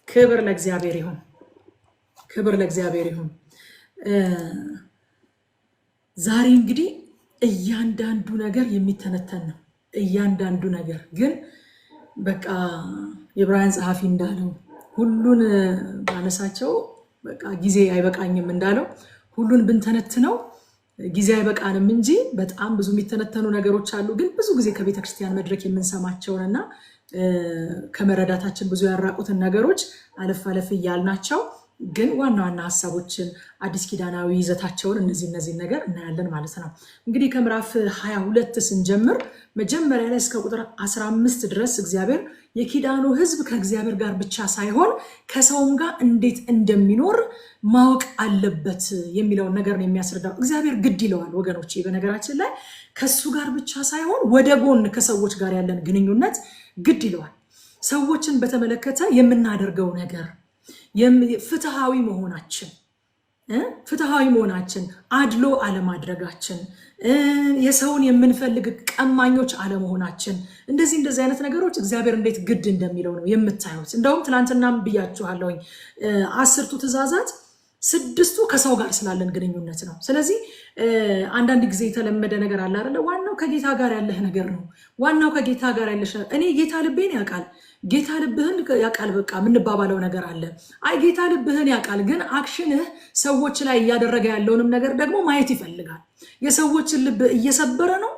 ክብር ለእግዚአብሔር ይሁን። ክብር ለእግዚአብሔር ይሁን። ዛሬ እንግዲህ እያንዳንዱ ነገር የሚተነተን ነው። እያንዳንዱ ነገር ግን በቃ የዕብራውያን ጸሐፊ እንዳለው ሁሉን ባነሳቸው በቃ ጊዜ አይበቃኝም እንዳለው ሁሉን ብንተነትነው ጊዜ አይበቃንም እንጂ በጣም ብዙ የሚተነተኑ ነገሮች አሉ። ግን ብዙ ጊዜ ከቤተክርስቲያን መድረክ የምንሰማቸውንና ከመረዳታችን ብዙ ያራቁትን ነገሮች አለፍ አለፍ እያልናቸው ግን ዋና ዋና ሐሳቦችን አዲስ ኪዳናዊ ይዘታቸውን እነዚህ ነገር እናያለን ማለት ነው። እንግዲህ ከምዕራፍ 22 ስንጀምር መጀመሪያ ላይ እስከ ቁጥር 15 ድረስ እግዚአብሔር የኪዳኑ ሕዝብ ከእግዚአብሔር ጋር ብቻ ሳይሆን ከሰውም ጋር እንዴት እንደሚኖር ማወቅ አለበት የሚለውን ነገር ነው የሚያስረዳው። እግዚአብሔር ግድ ይለዋል ወገኖቼ። በነገራችን ላይ ከሱ ጋር ብቻ ሳይሆን ወደ ጎን ከሰዎች ጋር ያለን ግንኙነት ግድ ይለዋል። ሰዎችን በተመለከተ የምናደርገው ነገር ፍትሃዊ መሆናችን፣ አድሎ አለማድረጋችን፣ የሰውን የምንፈልግ ቀማኞች አለመሆናችን፣ እንደዚህ አይነት ነገሮች እግዚአብሔር እንዴት ግድ እንደሚለው ነው የምታዩት። እንደውም ትናንትናም ብያችኋለሁኝ 10ቱ ትእዛዛት 6ቱ ከሰው ጋር ስላለን ግንኙነት ነው። ስለዚህ አንዳንድ ጊዜ የተለመደ ነገር አለ አይደለ? ዋናው ከጌታ ጋር ያለህ ነገር ነው። ዋናው ከጌታ ጋር ያለሽ እኔ ጌታ ልቤን ያውቃል፣ ጌታ ልብህን ያውቃል። በቃ የምንባባለው ነገር አለ። አይ ጌታ ልብህን ያውቃል፣ ግን አክሽንህ ሰዎች ላይ እያደረገ ያለውንም ነገር ደግሞ ማየት ይፈልጋል። የሰዎችን ልብ እየሰበረ ነው።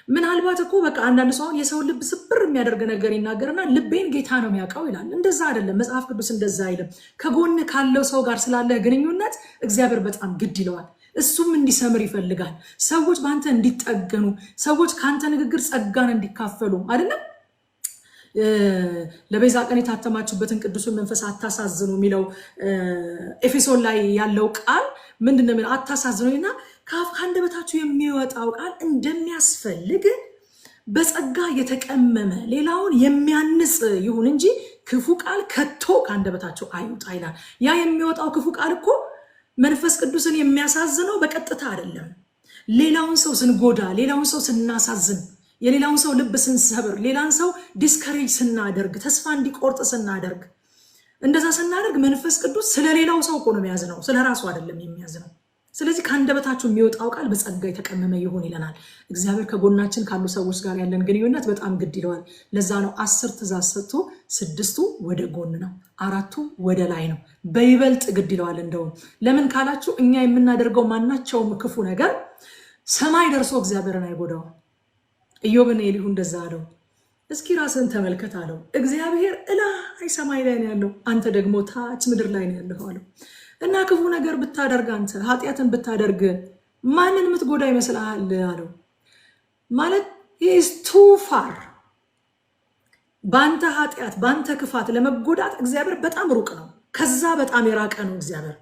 ምናልባት እኮ በቃ አንዳንድ ሰው የሰውን ልብ ስብር የሚያደርግ ነገር ይናገርና ልቤን ጌታ ነው የሚያውቀው ይላል። እንደዛ አይደለም። መጽሐፍ ቅዱስ እንደዛ አይልም። ከጎን ካለው ሰው ጋር ስላለ ግንኙነት እግዚአብሔር በጣም ግድ ይለዋል። እሱም እንዲሰምር ይፈልጋል። ሰዎች በአንተ እንዲጠገኑ፣ ሰዎች ከአንተ ንግግር ጸጋን እንዲካፈሉ አይደለም። ለቤዛ ቀን የታተማችሁበትን ቅዱሱን መንፈስ አታሳዝኑ የሚለው ኤፌሶን ላይ ያለው ቃል ምንድነው የሚለው? አታሳዝኑና ከአንደበታችሁ የሚወጣው ቃል እንደሚያስፈልግ በጸጋ የተቀመመ ሌላውን የሚያንጽ ይሁን እንጂ ክፉ ቃል ከቶ ከአንደበታችሁ አይውጣ ይላል። ያ የሚወጣው ክፉ ቃል እኮ መንፈስ ቅዱስን የሚያሳዝነው በቀጥታ አይደለም። ሌላውን ሰው ስንጎዳ፣ ሌላውን ሰው ስናሳዝን፣ የሌላውን ሰው ልብ ስንሰብር፣ ሌላን ሰው ዲስከሬጅ ስናደርግ፣ ተስፋ እንዲቆርጥ ስናደርግ፣ እንደዛ ስናደርግ መንፈስ ቅዱስ ስለሌላው ሰው እኮ ነው የሚያዝነው፣ ስለራሱ አይደለም የሚያዝነው። ስለዚህ ከአንደበታችሁ የሚወጣው ቃል በጸጋ የተቀመመ ይሁን ይለናል። እግዚአብሔር ከጎናችን ካሉ ሰዎች ጋር ያለን ግንኙነት በጣም ግድ ይለዋል። ለዛ ነው 10 ትእዛዝ ሰጥቶ 6ቱ ወደ ጎን ነው፣ 4ቱ ወደ ላይ ነው። በይበልጥ ግድ ይለዋል። እንደውም ለምን ካላችሁ እኛ የምናደርገው ማናቸውም ክፉ ነገር ሰማይ ደርሶ እግዚአብሔርን አይጎዳው። ኢዮብን ኤሊሁ እንደዛ አለው። እስኪ ራስን ተመልከት አለው። እግዚአብሔር እላይ ሰማይ ላይ ነው ያለው፣ አንተ ደግሞ ታች ምድር ላይ ነው ያለው አለው። እና ክፉ ነገር ብታደርግ፣ አንተ ኃጢአትን ብታደርግ ማንን የምትጎዳ ይመስልሃል አለው። ማለት is too far። በአንተ ኃጢአት በአንተ ክፋት ለመጎዳት እግዚአብሔር በጣም ሩቅ ነው። ከዛ በጣም የራቀ ነው እግዚአብሔር።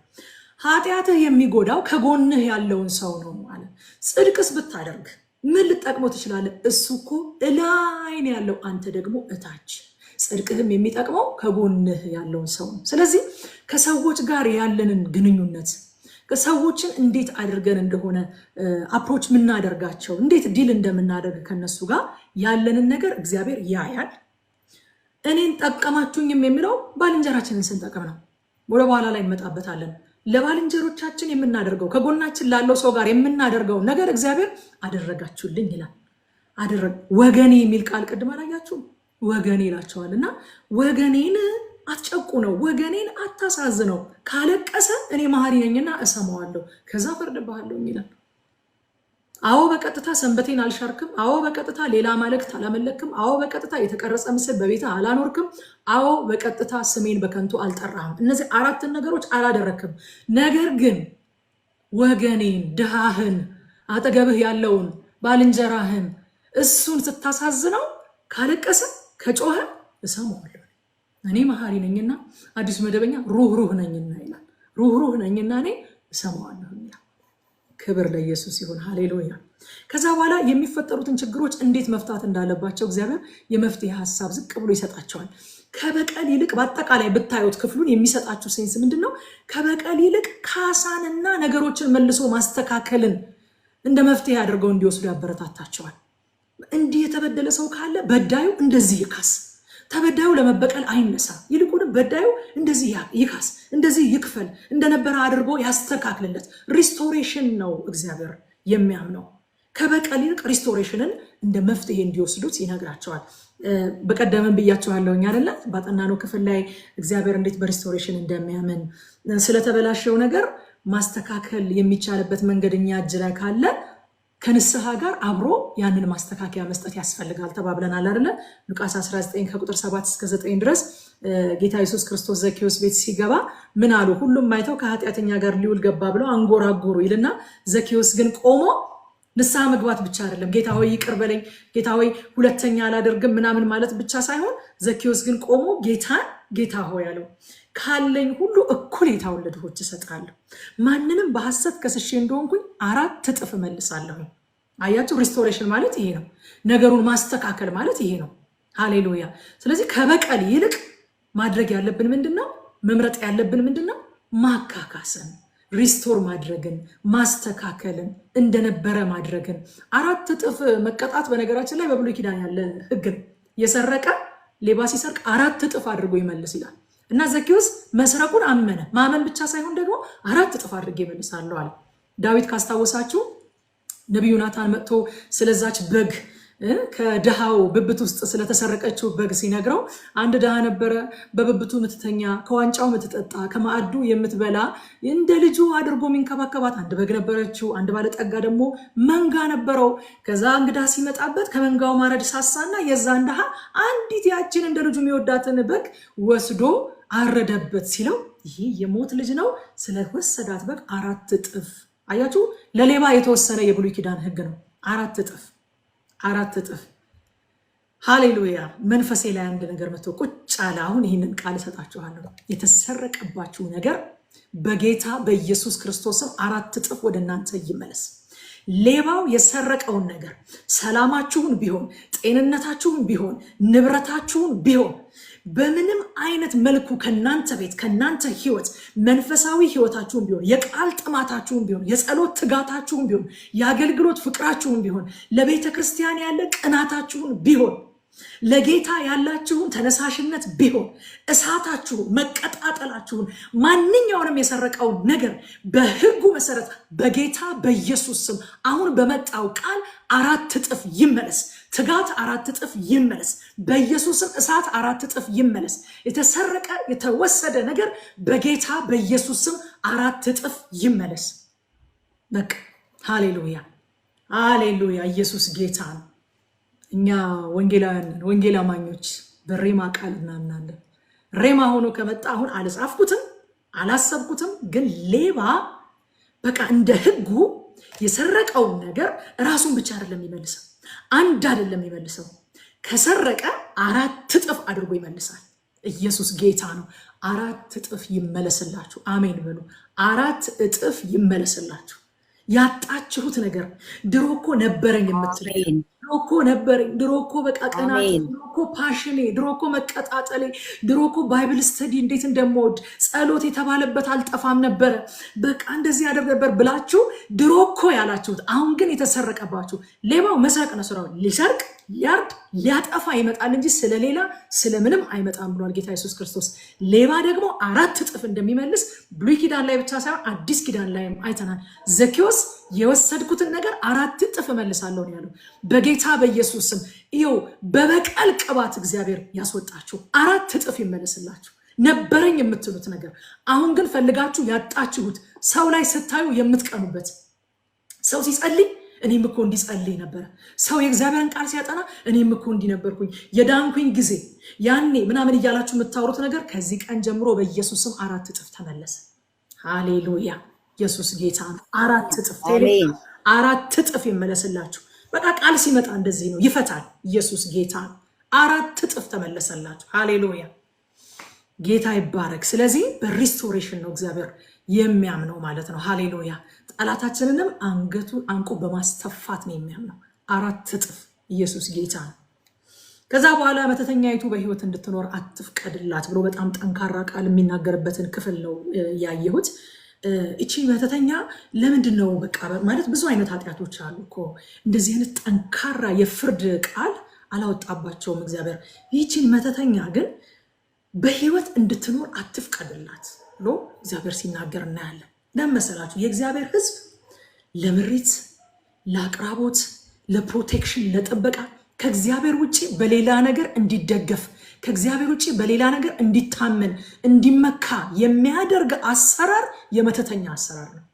ኃጢአትህ የሚጎዳው ከጎንህ ያለውን ሰው ነው ማለት። ጽድቅስ ብታደርግ ምን ልጠቅሞ ትችላለህ? እሱ እኮ እላይ ነው ያለው፣ አንተ ደግሞ እታች። ጽድቅህም የሚጠቅመው ከጎንህ ያለውን ሰው ነው። ስለዚህ ከሰዎች ጋር ያለንን ግንኙነት ሰዎችን እንዴት አድርገን እንደሆነ አፕሮች የምናደርጋቸው፣ እንዴት ዲል እንደምናደርግ ከነሱ ጋር ያለንን ነገር እግዚአብሔር ያያል። እኔን ጠቀማችሁኝም የሚለው ባልንጀራችንን ስንጠቅም ነው። ወደ በኋላ ላይ እንመጣበታለን። ለባልንጀሮቻችን የምናደርገው ከጎናችን ላለው ሰው ጋር የምናደርገው ነገር እግዚአብሔር አደረጋችሁልኝ ይላል። ወገኔ የሚል ቃል ቅድም አላያችሁም? ወገኔ ይላቸዋል። እና ወገኔን አትጨቁ ነው፣ ወገኔን አታሳዝነው። ካለቀሰ እኔ መሐሪ ነኝና እሰማዋለሁ፣ ከዛ ፈርድብሃለሁ ይላል። አዎ በቀጥታ ሰንበቴን አልሻርክም። አዎ በቀጥታ ሌላ ማለክት አላመለክም። አዎ በቀጥታ የተቀረጸ ምስል በቤት አላኖርክም። አዎ በቀጥታ ስሜን በከንቱ አልጠራህም። እነዚህ 4 ነገሮች አላደረክም። ነገር ግን ወገኔን፣ ድሃህን፣ አጠገብህ ያለውን ባልንጀራህን እሱን ስታሳዝነው ካለቀሰ ከጮኸ እሰማዋለሁ፣ እኔ መሐሪ ነኝና አዲሱ መደበኛ ሩህሩህ ነኝና ይላል። ሩህሩህ ነኝና እኔ እሰማዋለሁ ይላል። ክብር ለኢየሱስ ይሁን። ሃሌሉያ። ከዛ በኋላ የሚፈጠሩትን ችግሮች እንዴት መፍታት እንዳለባቸው እግዚአብሔር የመፍትሄ ሐሳብ ዝቅ ብሎ ይሰጣቸዋል። ከበቀል ይልቅ በአጠቃላይ ብታዩት ክፍሉን የሚሰጣችሁ ሴንስ ምንድነው? ከበቀል ይልቅ ካሳንና ነገሮችን መልሶ ማስተካከልን እንደ መፍትሄ አድርገው እንዲወስዱ ያበረታታቸዋል። እንዲህ የተበደለ ሰው ካለ በዳዩ እንደዚህ ይካስ፣ ተበዳዩ ለመበቀል አይነሳ፣ ይልቁንም በዳዩ እንደዚህ ይካስ እንደዚህ ይክፈል እንደነበረ አድርጎ ያስተካክልለት። ሪስቶሬሽን ነው እግዚአብሔር የሚያምነው። ከበቀል ይልቅ ሪስቶሬሽንን እንደ መፍትሄ እንዲወስዱት ይነግራቸዋል። በቀደምን ብያቸዋለሁኝ አይደለ? ባጠናነው ክፍል ላይ እግዚአብሔር እንዴት በሪስቶሬሽን እንደሚያምን ስለተበላሸው ነገር ማስተካከል የሚቻልበት መንገድ እኛ እጅ ላይ ካለ ከንስሐ ጋር አብሮ ያንን ማስተካከያ መስጠት ያስፈልጋል ተባብለናል አይደለ? ሉቃስ 19 ከቁጥር 7 እስከ 9 ድረስ ጌታ ኢየሱስ ክርስቶስ ዘኬዎስ ቤት ሲገባ ምን አሉ? ሁሉም አይተው ከኃጢአተኛ ጋር ሊውል ገባ ብለው አንጎራጎሩ ይልና ዘኬዎስ ግን ቆሞ ንስሐ መግባት ብቻ አይደለም፣ ጌታ ሆይ ይቅር በለኝ፣ ጌታ ሆይ ሁለተኛ አላደርግም ምናምን ማለት ብቻ ሳይሆን ዘኬዎስ ግን ቆሞ ጌታ ሆይ አለው፣ ካለኝ ሁሉ እኩሌታውን ለድሆች እሰጣለሁ፣ ማንንም በሐሰት ከስሼ እንደሆንኩኝ 4 እጥፍ እመልሳለሁ። አያችሁ፣ ሪስቶሬሽን ማለት ይሄ ነው። ነገሩን ማስተካከል ማለት ይሄ ነው። ሃሌሉያ። ስለዚህ ከበቀል ይልቅ ማድረግ ያለብን ምንድነው? መምረጥ ያለብን ምንድነው? ማካካስን፣ ሪስቶር ማድረግን፣ ማስተካከልን፣ እንደነበረ ማድረግን። 4 እጥፍ መቀጣት በነገራችን ላይ በብሉይ ኪዳን ያለ ሕግ ነው። የሰረቀ ሌባ ሲሰርቅ 4 እጥፍ አድርጎ ይመልስ ይላል እና ዘኬዎስ መስረቁን አመነ። ማመን ብቻ ሳይሆን ደግሞ 4 እጥፍ አድርጌ ይመልሳለሁ አለ። ዳዊት ካስታወሳችሁ ነቢዩ ናታን መጥቶ ስለዛች በግ ከድሃው ብብት ውስጥ ስለተሰረቀችው በግ ሲነግረው አንድ ድሃ ነበረ፣ በብብቱ የምትተኛ ከዋንጫው የምትጠጣ ከማዕዱ የምትበላ እንደ ልጁ አድርጎ የሚንከባከባት አንድ በግ ነበረችው። አንድ ባለጠጋ ደግሞ መንጋ ነበረው። ከዛ እንግዳ ሲመጣበት ከመንጋው ማረድ ሳሳና የዛን ድሃ አንዲት ያችን እንደ ልጁ የሚወዳትን በግ ወስዶ አረደበት ሲለው ይህ የሞት ልጅ ነው፣ ስለወሰዳት በግ 4 እጥፍ። አያችሁ፣ ለሌባ የተወሰነ የብሉይ ኪዳን ሕግ ነው። 4 እጥፍ 4 እጥፍ። ሃሌሉያ። መንፈሴ ላይ አንድ ነገር መጥቶ ቁጭ አለ። አሁን ይህንን ቃል እሰጣችኋለሁ። የተሰረቀባችሁ ነገር በጌታ በኢየሱስ ክርስቶስም 4 እጥፍ ወደ እናንተ ይመለስ። ሌባው የሰረቀውን ነገር ሰላማችሁን ቢሆን፣ ጤንነታችሁን ቢሆን፣ ንብረታችሁን ቢሆን በምንም አይነት መልኩ ከናንተ ቤት ከናንተ ህይወት መንፈሳዊ ህይወታችሁን ቢሆን፣ የቃል ጥማታችሁን ቢሆን፣ የጸሎት ትጋታችሁን ቢሆን፣ የአገልግሎት ፍቅራችሁን ቢሆን፣ ለቤተ ክርስቲያን ያለ ቅናታችሁን ቢሆን፣ ለጌታ ያላችሁን ተነሳሽነት ቢሆን፣ እሳታችሁን፣ መቀጣጠላችሁን፣ ማንኛውንም የሰረቀውን ነገር በህጉ መሰረት በጌታ በኢየሱስ ስም አሁን በመጣው ቃል 4 እጥፍ ይመለስ። ትጋት 4 እጥፍ ይመለስ። በኢየሱስም እሳት 4 እጥፍ ይመለስ። የተሰረቀ የተወሰደ ነገር በጌታ በኢየሱስም 4 እጥፍ ይመለስ። በቃ ሃሌሉያ፣ ሃሌሉያ። ኢየሱስ ጌታ ነው። እኛ ወንጌላውያን ወንጌል አማኞች በሬማ ቃል እናምናለን። ሬማ ሆኖ ከመጣ አሁን አልጻፍኩትም አላሰብኩትም፣ ግን ሌባ በቃ እንደ ህጉ የሰረቀውን ነገር ራሱን ብቻ አይደለም ይመልሰው፣ አንድ አይደለም ይመልሰው፣ ከሰረቀ 4 እጥፍ አድርጎ ይመልሳል። ኢየሱስ ጌታ ነው። 4 እጥፍ ይመለስላችሁ። አሜን በሉ። 4 እጥፍ ይመለስላችሁ። ያጣችሁት ነገር ድሮ እኮ ነበረኝ የምትለው ድሮ እኮ ነበረኝ፣ ድሮ እኮ በቃ ቀናት፣ ድሮ እኮ ፓሽኔ፣ ድሮ እኮ መቀጣጠሌ፣ ድሮ እኮ ባይብል ስተዲ እንዴት እንደምወድ ጸሎት የተባለበት አልጠፋም ነበረ፣ በቃ እንደዚህ ያደርግ ነበር ብላችሁ ድሮ እኮ ያላችሁት አሁን ግን የተሰረቀባችሁ። ሌባው መስረቅ ነው ስራው፣ ሊሰርቅ ሊያርድ ሊያጠፋ ይመጣል እንጂ ስለሌላ ስለምንም አይመጣም ብሏል ጌታ ኢየሱስ ክርስቶስ። ሌባ ደግሞ 4 እጥፍ እንደሚመልስ ብሉይ ኪዳን ላይ ብቻ ሳይሆን አዲስ ኪዳን ላይም አይተናል። ዘኬዎስ የወሰድኩትን ነገር 4 እጥፍ እመልሳለሁ ነው ያለው። በጌታ በኢየሱስ ስም ይኸው በበቀል ቅባት እግዚአብሔር ያስወጣችሁ፣ 4 እጥፍ ይመለስላችሁ። ነበረኝ የምትሉት ነገር አሁን ግን ፈልጋችሁ ያጣችሁት፣ ሰው ላይ ስታዩ የምትቀኑበት፣ ሰው ሲጸልይ እኔም እኮ እንዲጸልይ ነበረ፣ ሰው የእግዚአብሔርን ቃል ሲያጠና እኔም እኮ እንዲነበርኩኝ የዳንኩኝ ጊዜ ያኔ ምናምን እያላችሁ የምታወሩት ነገር ከዚህ ቀን ጀምሮ በኢየሱስ ስም 4 እጥፍ ተመለሰ። ሃሌሉያ። ኢየሱስ ጌታ ነው። 4 እጥፍ 4 እጥፍ ይመለስላችሁ። በቃ ቃል ሲመጣ እንደዚህ ነው፣ ይፈታል። ኢየሱስ ጌታ ነው። 4 እጥፍ ተመለሰላችሁ። ሃሌሉያ። ጌታ ይባረክ። ስለዚህ በሪስቶሬሽን ነው እግዚአብሔር የሚያምነው ማለት ነው። ሃሌሉያ። ጠላታችንንም አንገቱ አንቆ በማስተፋት ነው የሚያምነው። 4 እጥፍ። ኢየሱስ ጌታ ነው። ከዛ በኋላ መተተኛይቱ በህይወት እንድትኖር አትፍቀድላት ብሎ በጣም ጠንካራ ቃል የሚናገርበትን ክፍል ነው ያየሁት። እቺ መተተኛ ለምንድን ነው በቃ ማለት ብዙ አይነት ኃጢአቶች አሉ እኮ እንደዚህ አይነት ጠንካራ የፍርድ ቃል አላወጣባቸውም እግዚአብሔር። ይህችን መተተኛ ግን በህይወት እንድትኖር አትፍቀድላት ብሎ እግዚአብሔር ሲናገር እናያለን። ለመሰላችሁ የእግዚአብሔር ህዝብ ለምሪት፣ ለአቅራቦት፣ ለፕሮቴክሽን፣ ለጥበቃ ከእግዚአብሔር ውጪ በሌላ ነገር እንዲደገፍ ከእግዚአብሔር ውጪ በሌላ ነገር እንዲታመን እንዲመካ የሚያደርግ አሰራር የመተተኛ አሰራር ነው።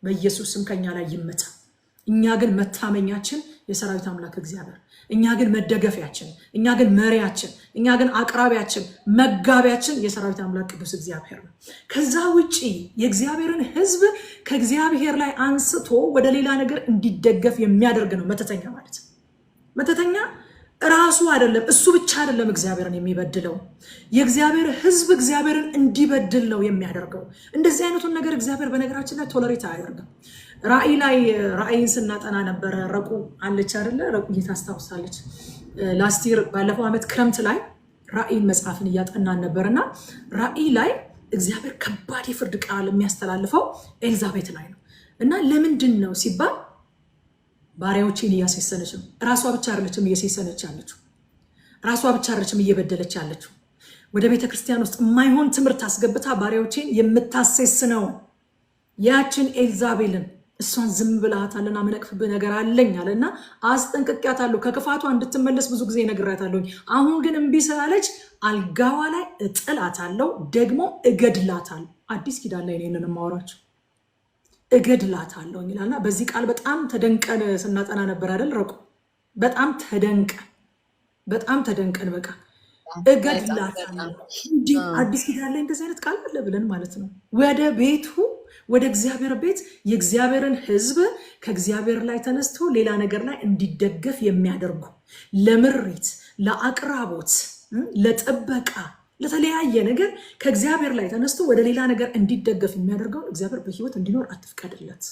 በኢየሱስም ከኛ ላይ ይመታ። እኛ ግን መታመኛችን የሰራዊት አምላክ እግዚአብሔር፣ እኛ ግን መደገፊያችን፣ እኛ ግን መሪያችን፣ እኛ ግን አቅራቢያችን፣ መጋቢያችን የሰራዊት አምላክ ቅዱስ እግዚአብሔር ነው። ከዛ ውጪ የእግዚአብሔርን ህዝብ ከእግዚአብሔር ላይ አንስቶ ወደ ሌላ ነገር እንዲደገፍ የሚያደርግ ነው መተተኛ ማለት። መተተኛ ራሱ አይደለም፣ እሱ ብቻ አይደለም እግዚአብሔርን የሚበድለው፣ የእግዚአብሔር ህዝብ እግዚአብሔርን እንዲበድል ነው የሚያደርገው። እንደዚህ አይነቱን ነገር እግዚአብሔር በነገራችን ላይ ቶለሬት አያደርግም። ራእይን ስናጠና ነበረ። ረቁ አለች አይደለ? ረቁ ታስታውሳለች። ላስቲር ባለፈው ዓመት ክረምት ላይ ራእይን መጽሐፍን እያጠናን ነበርና ራእይ ላይ እግዚአብሔር ከባድ የፍርድ ቃል የሚያስተላልፈው ኤልዛቤት ላይ ነው። እና ለምንድን ነው ሲባል ባሪያዎችን እያሴሰነች ነው። ራሷ ብቻ አይደለችም እየሴሰነች ያለችው፣ ራሷ ብቻ አይደለችም እየበደለች ያለችው። ወደ ቤተ ክርስቲያን ውስጥ የማይሆን ትምህርት አስገብታ ባሪያዎችን የምታሴስነው ያችን ኤልዛቤልን እሷን ዝም ብላታልና ምነቅፍብህ ነገር አለኝ አለና አስጠንቅቄያታለሁ። ከክፋቷ እንድትመለስ ብዙ ጊዜ ነግራታለሁ። አሁን ግን እምቢ ስላለች አልጋዋ ላይ እጥላታለሁ፣ ደግሞ እገድላታለሁ። አዲስ ኪዳን ላይ ነው የማወራቸው። እገድላታለሁ ይላልና በዚህ ቃል በጣም ተደንቀን ስናጠና ነበር አይደል? ረቁ በጣም ተደንቀን በቃ እገድላታለሁ። እንዲህ አዲስ ኪዳን ላይ እንደዚህ አይነት ቃል አለ ብለን ማለት ነው። ወደ ቤቱ ወደ እግዚአብሔር ቤት የእግዚአብሔርን ህዝብ ከእግዚአብሔር ላይ ተነስቶ ሌላ ነገር ላይ እንዲደገፍ የሚያደርጉ ለምሪት፣ ለአቅራቦት፣ ለጥበቃ፣ ለተለያየ ነገር ከእግዚአብሔር ላይ ተነስቶ ወደ ሌላ ነገር እንዲደገፍ የሚያደርገውን እግዚአብሔር በህይወት እንዲኖር አትፍቀድለት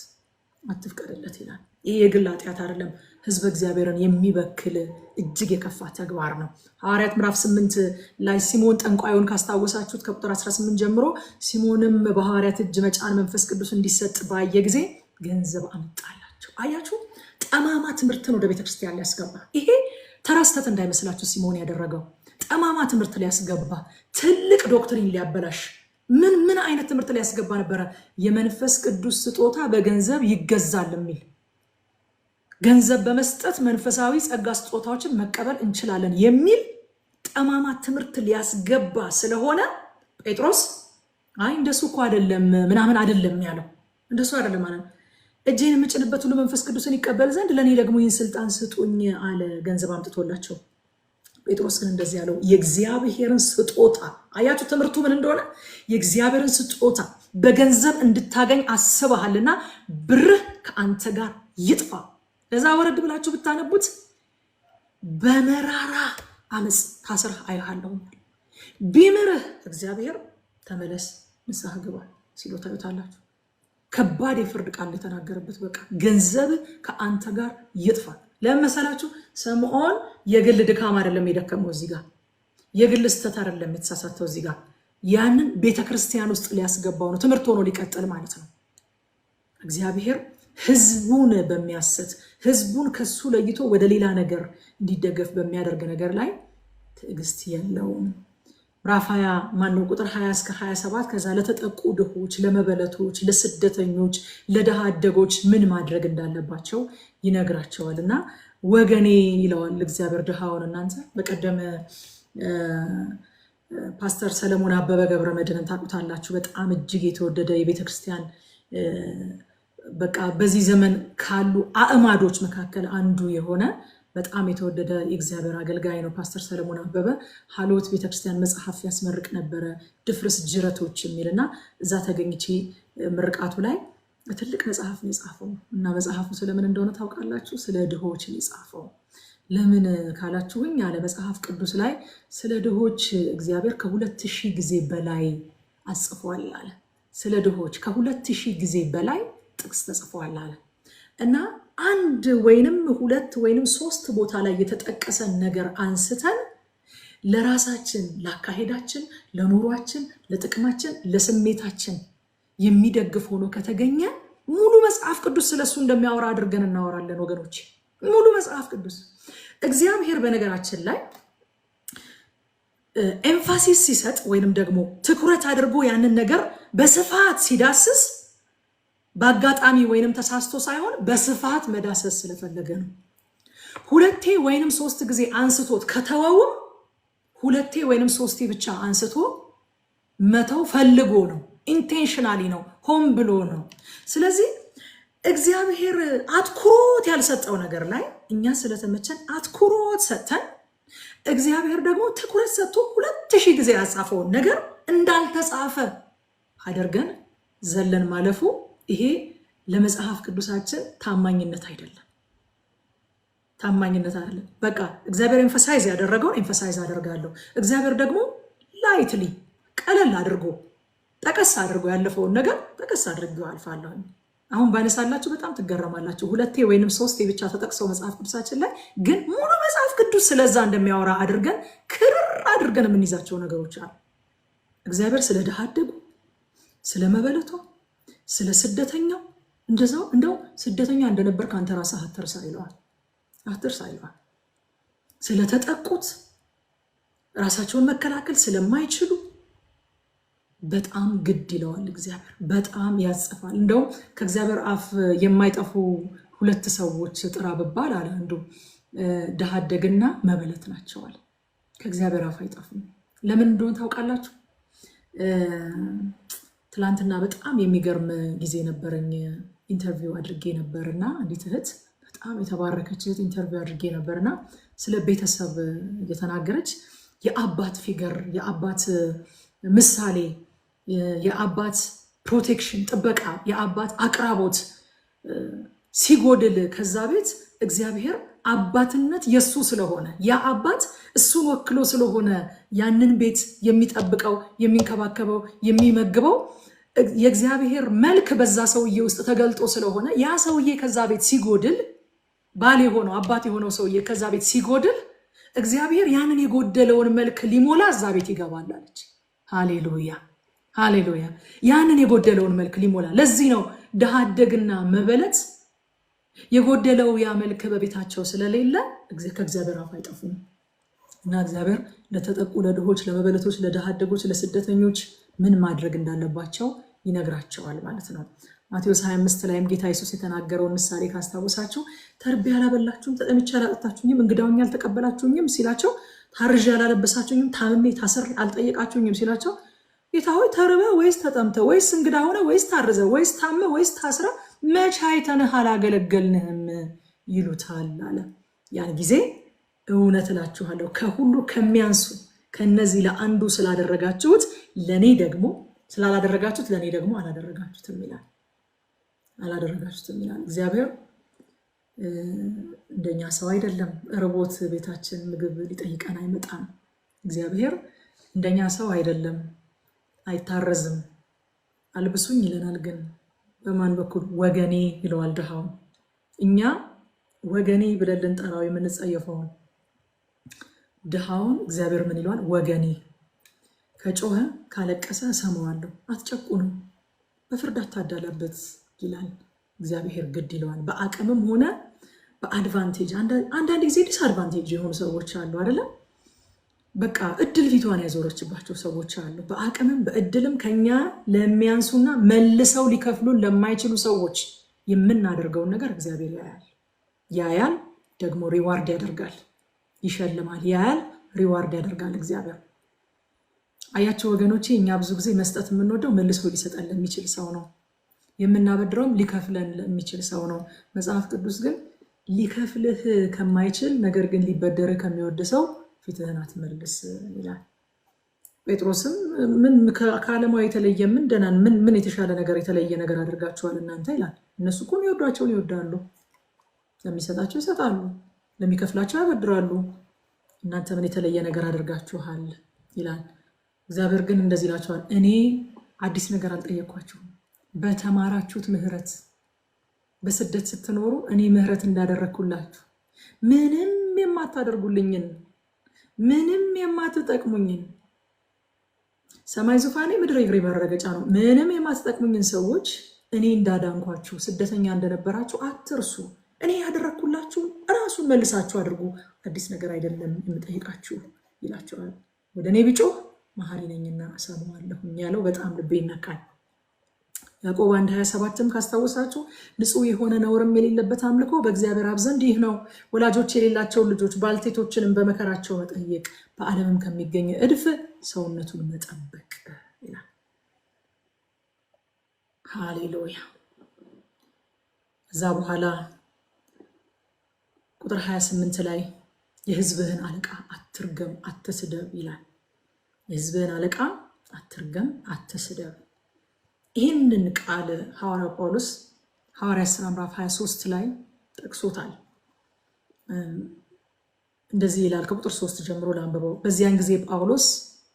ይላል። ይህ የግል ኃጢአት አይደለም፣ ህዝብ እግዚአብሔርን የሚበክል እጅግ የከፋ ተግባር ነው። ሐዋርያት ምዕራፍ 8 ላይ ሲሞን ጠንቋዩን ካስታወሳችሁት ከቁጥር 18 ጀምሮ ሲሞንም በሐዋርያት እጅ መጫን መንፈስ ቅዱስ እንዲሰጥ ባየ ጊዜ ገንዘብ አመጣላቸው። አያችሁ፣ ጠማማ ትምህርትን ወደ ቤተክርስቲያን ሊያስገባ፣ ይሄ ተራ ስህተት እንዳይመስላችሁ ሲሞን ያደረገው ጠማማ ትምህርት ሊያስገባ፣ ትልቅ ዶክትሪን ሊያበላሽ ምን አይነት ትምህርት ሊያስገባ ነበረ? የመንፈስ ቅዱስ ስጦታ በገንዘብ ይገዛል የሚል፣ ገንዘብ በመስጠት መንፈሳዊ ጸጋ ስጦታዎችን መቀበል እንችላለን የሚል ጠማማ ትምህርት ሊያስገባ ስለሆነ ጴጥሮስ አይ እንደሱ እኮ አይደለም ምናምን አይደለም ያለው፣ እንደሱ አይደለም ማለት እጄን የምጭንበት ሁሉ መንፈስ ቅዱስን ይቀበል ዘንድ ለእኔ ደግሞ ይህን ስልጣን ስጡኝ አለ፣ ገንዘብ አምጥቶላቸው። ጴጥሮስ ግን እንደዚህ ያለው የእግዚአብሔርን ስጦታ፣ አያችሁ ትምህርቱ ምን እንደሆነ? የእግዚአብሔርን ስጦታ በገንዘብ እንድታገኝ አስበሃልና ብርህ ከአንተ ጋር ይጥፋ። ለዛ ወረድ ብላችሁ ብታነቡት በመራራ አመፅ ታስረህ አይሃለሁ፣ ቢምርህ እግዚአብሔር ተመለስ ንስሐ ግባ ሲሉ ታዩታላችሁ። ከባድ የፍርድ ቃል የተናገረበት በቃ ገንዘብ ከአንተ ጋር ይጥፋ። ለመሰላችሁ ስምዖን የግል ድካም አይደለም የደከመው፣ እዚህ ጋር የግል ስተት አይደለም የተሳሳተው፣ እዚህ ጋር ያንን ቤተክርስቲያን ውስጥ ሊያስገባው ነው፣ ትምህርት ሆኖ ሊቀጥል ማለት ነው። እግዚአብሔር ህዝቡን በሚያሰት ህዝቡን ከሱ ለይቶ ወደ ሌላ ነገር እንዲደገፍ በሚያደርግ ነገር ላይ ትዕግስት የለውም። ምዕራፍ 20 ቁጥር 20 እስከ 27 ከዛ ለተጠቁ ድሆች፣ ለመበለቶች፣ ለስደተኞች፣ ለድሃ አደጎች ምን ማድረግ እንዳለባቸው ይነግራቸዋል። እና ወገኔ ይለዋል እግዚአብሔር ድሃውን። እናንተ በቀደም ፓስተር ሰለሞን አበበ ገብረ መድኅንን ታውቁታላችሁ። በጣም እጅግ የተወደደ የቤተክርስቲያን በቃ በዚህ ዘመን ካሉ አእማዶች መካከል አንዱ የሆነ በጣም የተወደደ የእግዚአብሔር አገልጋይ ነው ፓስተር ሰለሞን አበበ። ሀሎት ቤተክርስቲያን መጽሐፍ ያስመርቅ ነበረ፣ ድፍርስ ጅረቶች የሚልና እዛ ተገኝቼ ምርቃቱ ላይ ትልቅ መጽሐፍ ነው የጻፈው። እና መጽሐፉ ስለምን እንደሆነ ታውቃላችሁ? ስለ ድሆች ነው የጻፈው። ለምን ካላችሁኝ ያለ መጽሐፍ ቅዱስ ላይ ስለ ድሆች እግዚአብሔር ከ2000 ጊዜ በላይ አጽፏል አለ። ስለ ድሆች ከ2000 ጊዜ በላይ ጥቅስ ተጽፏል አለ። እና አንድ ወይንም ሁለት ወይንም ሶስት ቦታ ላይ የተጠቀሰን ነገር አንስተን ለራሳችን፣ ለአካሄዳችን፣ ለኑሯችን፣ ለጥቅማችን፣ ለስሜታችን የሚደግፍ ሆኖ ከተገኘ ሙሉ መጽሐፍ ቅዱስ ስለሱ እንደሚያወራ አድርገን እናወራለን ወገኖች። ሙሉ መጽሐፍ ቅዱስ እግዚአብሔር በነገራችን ላይ ኤምፋሲስ ሲሰጥ ወይንም ደግሞ ትኩረት አድርጎ ያንን ነገር በስፋት ሲዳስስ በአጋጣሚ ወይንም ተሳስቶ ሳይሆን በስፋት መዳሰስ ስለፈለገ ነው። ሁለቴ ወይንም ሶስት ጊዜ አንስቶት ከተወውም ሁለቴ ወይንም ሶስቴ ብቻ አንስቶ መተው ፈልጎ ነው። ኢንቴንሽናሊ ነው፣ ሆን ብሎ ነው። ስለዚህ እግዚአብሔር አትኩሮት ያልሰጠው ነገር ላይ እኛ ስለተመቸን አትኩሮት ሰጥተን እግዚአብሔር ደግሞ ትኩረት ሰጥቶ 2000 ጊዜ ያጻፈውን ነገር እንዳልተጻፈ አድርገን ዘለን ማለፉ ይሄ ለመጽሐፍ ቅዱሳችን ታማኝነት አይደለም። ታማኝነት አይደለም። በቃ እግዚአብሔር ኤምፋሳይዝ ያደረገውን ኤምፋሳይዝ አደርጋለሁ። እግዚአብሔር ደግሞ ላይትሊ ቀለል አድርጎ ጠቀስ አድርጎ ያለፈውን ነገር ጠቀስ አድርጎ አልፋለሁ። አሁን ባነሳላችሁ በጣም ትገረማላችሁ። ሁለቴ ወይንም ሶስቴ ብቻ ተጠቅሰው መጽሐፍ ቅዱሳችን ላይ ግን ሙሉ መጽሐፍ ቅዱስ ስለዛ እንደሚያወራ አድርገን ክርር አድርገን የምንይዛቸው ነገሮች አሉ። እግዚአብሔር ስለ ድሃ አደጉ፣ ስለ መበለቷ፣ ስለ ስደተኛው እንደው ስደተኛ እንደነበር ከአንተ ራስህ አትርሳ ይለዋል። ስለተጠቁት ራሳቸውን መከላከል ስለማይችሉ በጣም ግድ ይለዋል። እግዚአብሔር በጣም ያጽፋል። እንደውም ከእግዚአብሔር አፍ የማይጠፉ 2 ሰዎች ጥራ ብባል አለ አንዱ ድሃ አደግና መበለት ናቸዋል። ከእግዚአብሔር አፍ አይጠፉም። ለምን እንደሆነ ታውቃላችሁ? ትላንትና በጣም የሚገርም ጊዜ ነበረኝ። ኢንተርቪው አድርጌ ነበርና አንዲት እህት በጣም የተባረከች እህት ኢንተርቪው አድርጌ ነበርና ስለ ቤተሰብ እየተናገረች የአባት ፊገር፣ የአባት ምሳሌ፣ የአባት ፕሮቴክሽን ጥበቃ፣ የአባት አቅራቦት ሲጎድል ከዛ ቤት እግዚአብሔር አባትነት የሱ ስለሆነ ያ አባት እሱን ወክሎ ስለሆነ ያንን ቤት የሚጠብቀው፣ የሚንከባከበው፣ የሚመግበው የእግዚአብሔር መልክ በዛ ሰውዬ ውስጥ ተገልጦ ስለሆነ ያ ሰውዬ ከዛ ቤት ሲጎድል፣ ባል የሆነው አባት የሆነው ሰውዬ ከዛ ቤት ሲጎድል እግዚአብሔር ያንን የጎደለውን መልክ ሊሞላ እዛ ቤት ይገባል አለች። ሃሌሉያ ሃሌሉያ። ያንን የጎደለውን መልክ ሊሞላ። ለዚህ ነው ድሃ አደግና መበለት የጎደለው ያ መልክ በቤታቸው ስለሌለ ከእግዚአብሔር አፍ አይጠፉም። እና እግዚአብሔር ለተጠቁ ለድሆች፣ ለመበለቶች፣ ለድሃ አደጎች፣ ለስደተኞች ምን ማድረግ እንዳለባቸው ይነግራቸዋል ማለት ነው። ማቴዎስ 25 ላይም ጌታ ኢየሱስ የተናገረውን ምሳሌ ካስታወሳችሁ ተርቤ አላበላችሁም፣ ተጠምቼ አላጠጣችሁኝም፣ እንግዳ ሆኜ አልተቀበላችሁኝም ሲላቸው፣ ታርዤ አላለበሳችሁኝም፣ ታምሜ ታስሬ አልጠየቃችሁኝም ሲላቸው፣ ጌታ ሆይ ተርበ ወይስ ተጠምተ ወይስ እንግዳ ሆነ ወይስ ታርዘ ወይስ ታመ ወይስ ታስረ መቼ አይተንህ አላገለገልንህም ይሉታል አለ። ያን ጊዜ እውነት እላችኋለሁ ከሁሉ ከሚያንሱ ከነዚህ ለአንዱ ስላደረጋችሁት ለኔ ደግሞ ስላላደረጋችሁት ለኔ ደግሞ አላደረጋችሁትም ይላል። እግዚአብሔር እንደኛ ሰው አይደለም። ርቦት ቤታችን ምግብ ሊጠይቀን አይመጣም። እግዚአብሔር እንደኛ ሰው አይደለም፣ አይታረዝም። አልብሱኝ ይለናል፣ ግን በማን በኩል? ወገኔ ይለዋል ድሃው። እኛ ወገኔ ብለን ልንጠራው የምንጸየፈውን ድሃውን እግዚአብሔር ምን ይለዋል? ወገኔ። ከጮኸ ካለቀሰ እሰማዋለሁ፣ አትጨቁኑ፣ በፍርድ አታዳላበት ይላል እግዚአብሔር። ግድ ይለዋል። በአቅምም ሆነ በአድቫንቴጅ። አንዳንድ ጊዜ ዲስአድቫንቴጅ የሆኑ ሰዎች አሉ አይደለም? በቃ እድል ፊቷን ያዞረችባቸው ሰዎች አሉ። በአቅምም በእድልም ከኛ ለሚያንሱና መልሰው ሊከፍሉን ለማይችሉ ሰዎች የምናደርገውን ነገር እግዚአብሔር ያያል፣ ደግሞ ሪዋርድ ያደርጋል፣ ይሸልማል። ያያል፣ ሪዋርድ ያደርጋል እግዚአብሔር። አያቸው ወገኖቼ፣ እኛ ብዙ ጊዜ መስጠት የምንወደው መልሶ ሊሰጠን ለሚችል ሰው ነው። የምናበድረውም ሊከፍለን ለሚችል ሰው ነው። መጽሐፍ ቅዱስ ግን ሊከፍልህ ከማይችል ነገር ግን ሊበደርህ ከሚወድ ሰው ፊትህን አትመልስ ይላል። ጴጥሮስም ምን ከዓለማዊ የተለየ ምን የተሻለ ነገር የተለየ ነገር አድርጋችኋል እናንተ ይላል። እነሱ እኮ የሚወዷቸውን ይወዳሉ፣ ለሚሰጣቸው ይሰጣሉ፣ ለሚከፍላቸው ያበድራሉ። እናንተ ምን የተለየ ነገር አድርጋችኋል ይላል። እግዚአብሔር ግን እንደዚህ ይላችኋል፣ እኔ አዲስ ነገር አልጠየኳችሁም። በተማራችሁት ምህረት በስደት ስትኖሩ እኔ ምህረት እንዳደረግኩላችሁ ምንም የማታደርጉልኝን ምንም የማትጠቅሙኝን ሰማይ ዙፋኔ ምድር እግሬ መረገጫ ነው። ምንም የማትጠቅሙኝን ሰዎች እኔ እንዳዳንኳችሁ ስደተኛ እንደነበራችሁ አትርሱ። እኔ ያደረግኩላችሁ ራሱን መልሳችሁ አድርጉ። አዲስ ነገር አይደለም የምጠይቃችሁ ይላቸዋል። ወደ እኔ ቢጮህ መሐሪ ነኝና እሰማዋለሁ ያለው በጣም ልቤ ይነካል። ያዕቆብ 1:27ም ካስታወሳችሁ ንጹህ የሆነ ነውርም የሌለበት አምልኮ በእግዚአብሔር አብ ዘንድ ይህ ነው፣ ወላጆች የሌላቸውን ልጆች ባልቴቶችንም በመከራቸው መጠየቅ፣ በዓለምም ከሚገኝ እድፍ ሰውነቱን መጠበቅ ይላል። ሃሌሉያ። እዛ በኋላ ቁጥር 28 ላይ የሕዝብህን አለቃ አትርገም አትስደብ ይላል። የሕዝብህን አለቃ አትርገም አትስደብ። ይህንን ቃል ሐዋርያው ጳውሎስ ሐዋርያት ሥራ ምዕራፍ 23 ላይ ጠቅሶታል። እንደዚህ ይላል። ከቁጥር 3 ጀምሮ ላንብበው። በዚያን ጊዜ ጳውሎስ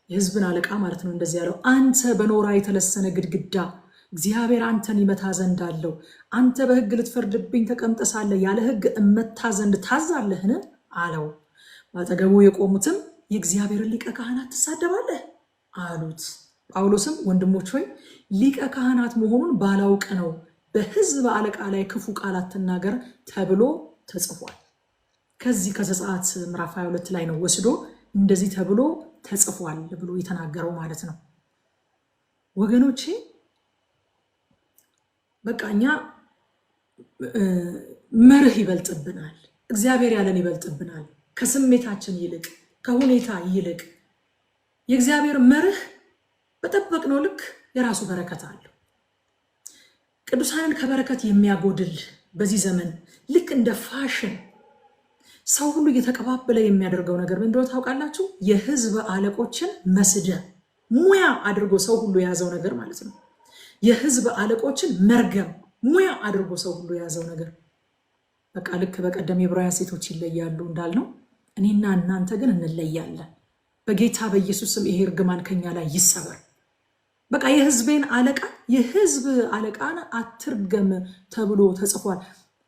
የሕዝብን አለቃ ማለት ነው እንደዚህ ያለው፣ አንተ በኖራ የተለሰነ ግድግዳ እግዚአብሔር አንተን ይመታ ዘንድ አለው። አንተ በሕግ ልትፈርድብኝ ተቀምጠሳለህ፣ ያለ ሕግ እመታ ዘንድ ታዛለህን አለው። በአጠገቡ የቆሙትም የእግዚአብሔርን ሊቀ ካህናት ትሳደባለህ አሉት። ጳውሎስም ወንድሞች ሆይ ሊቀ ካህናት መሆኑን ባላውቅ ነው በሕዝብ አለቃ ላይ ክፉ ቃል አትናገር ተብሎ ተጽፏል። ከዚህ ከዘጸአት ምዕራፍ 22 ላይ ነው ወስዶ እንደዚህ ተብሎ ተጽፏል ብሎ የተናገረው ማለት ነው። ወገኖቼ በቃ እኛ መርህ ይበልጥብናል፣ እግዚአብሔር ያለን ይበልጥብናል። ከስሜታችን ይልቅ ከሁኔታ ይልቅ የእግዚአብሔር መርህ በጠበቅነው ልክ የራሱ በረከት አለው። ቅዱሳንን ከበረከት የሚያጎድል በዚህ ዘመን ልክ እንደ ፋሽን ሰው ሁሉ እየተቀባበለ የሚያደርገው ነገር ምን እንደሆነ ታውቃላችሁ? የሕዝብ አለቆችን መስደብ ሙያ አድርጎ ሰው ሁሉ የያዘው ነገር ማለት ነው። የሕዝብ አለቆችን መርገም ሙያ አድርጎ ሰው ሁሉ የያዘው ነገር በቃ ልክ በቀደም የዕብራውያን ሴቶች ይለያሉ እንዳልነው እኔና እናንተ ግን እንለያለን። በጌታ በኢየሱስ ስም ይሄ እርግማን ከኛ ላይ ይሰበር። በቃ የሕዝቤን አለቃ የሕዝብ አለቃን አትርገም ተብሎ ተጽፏል።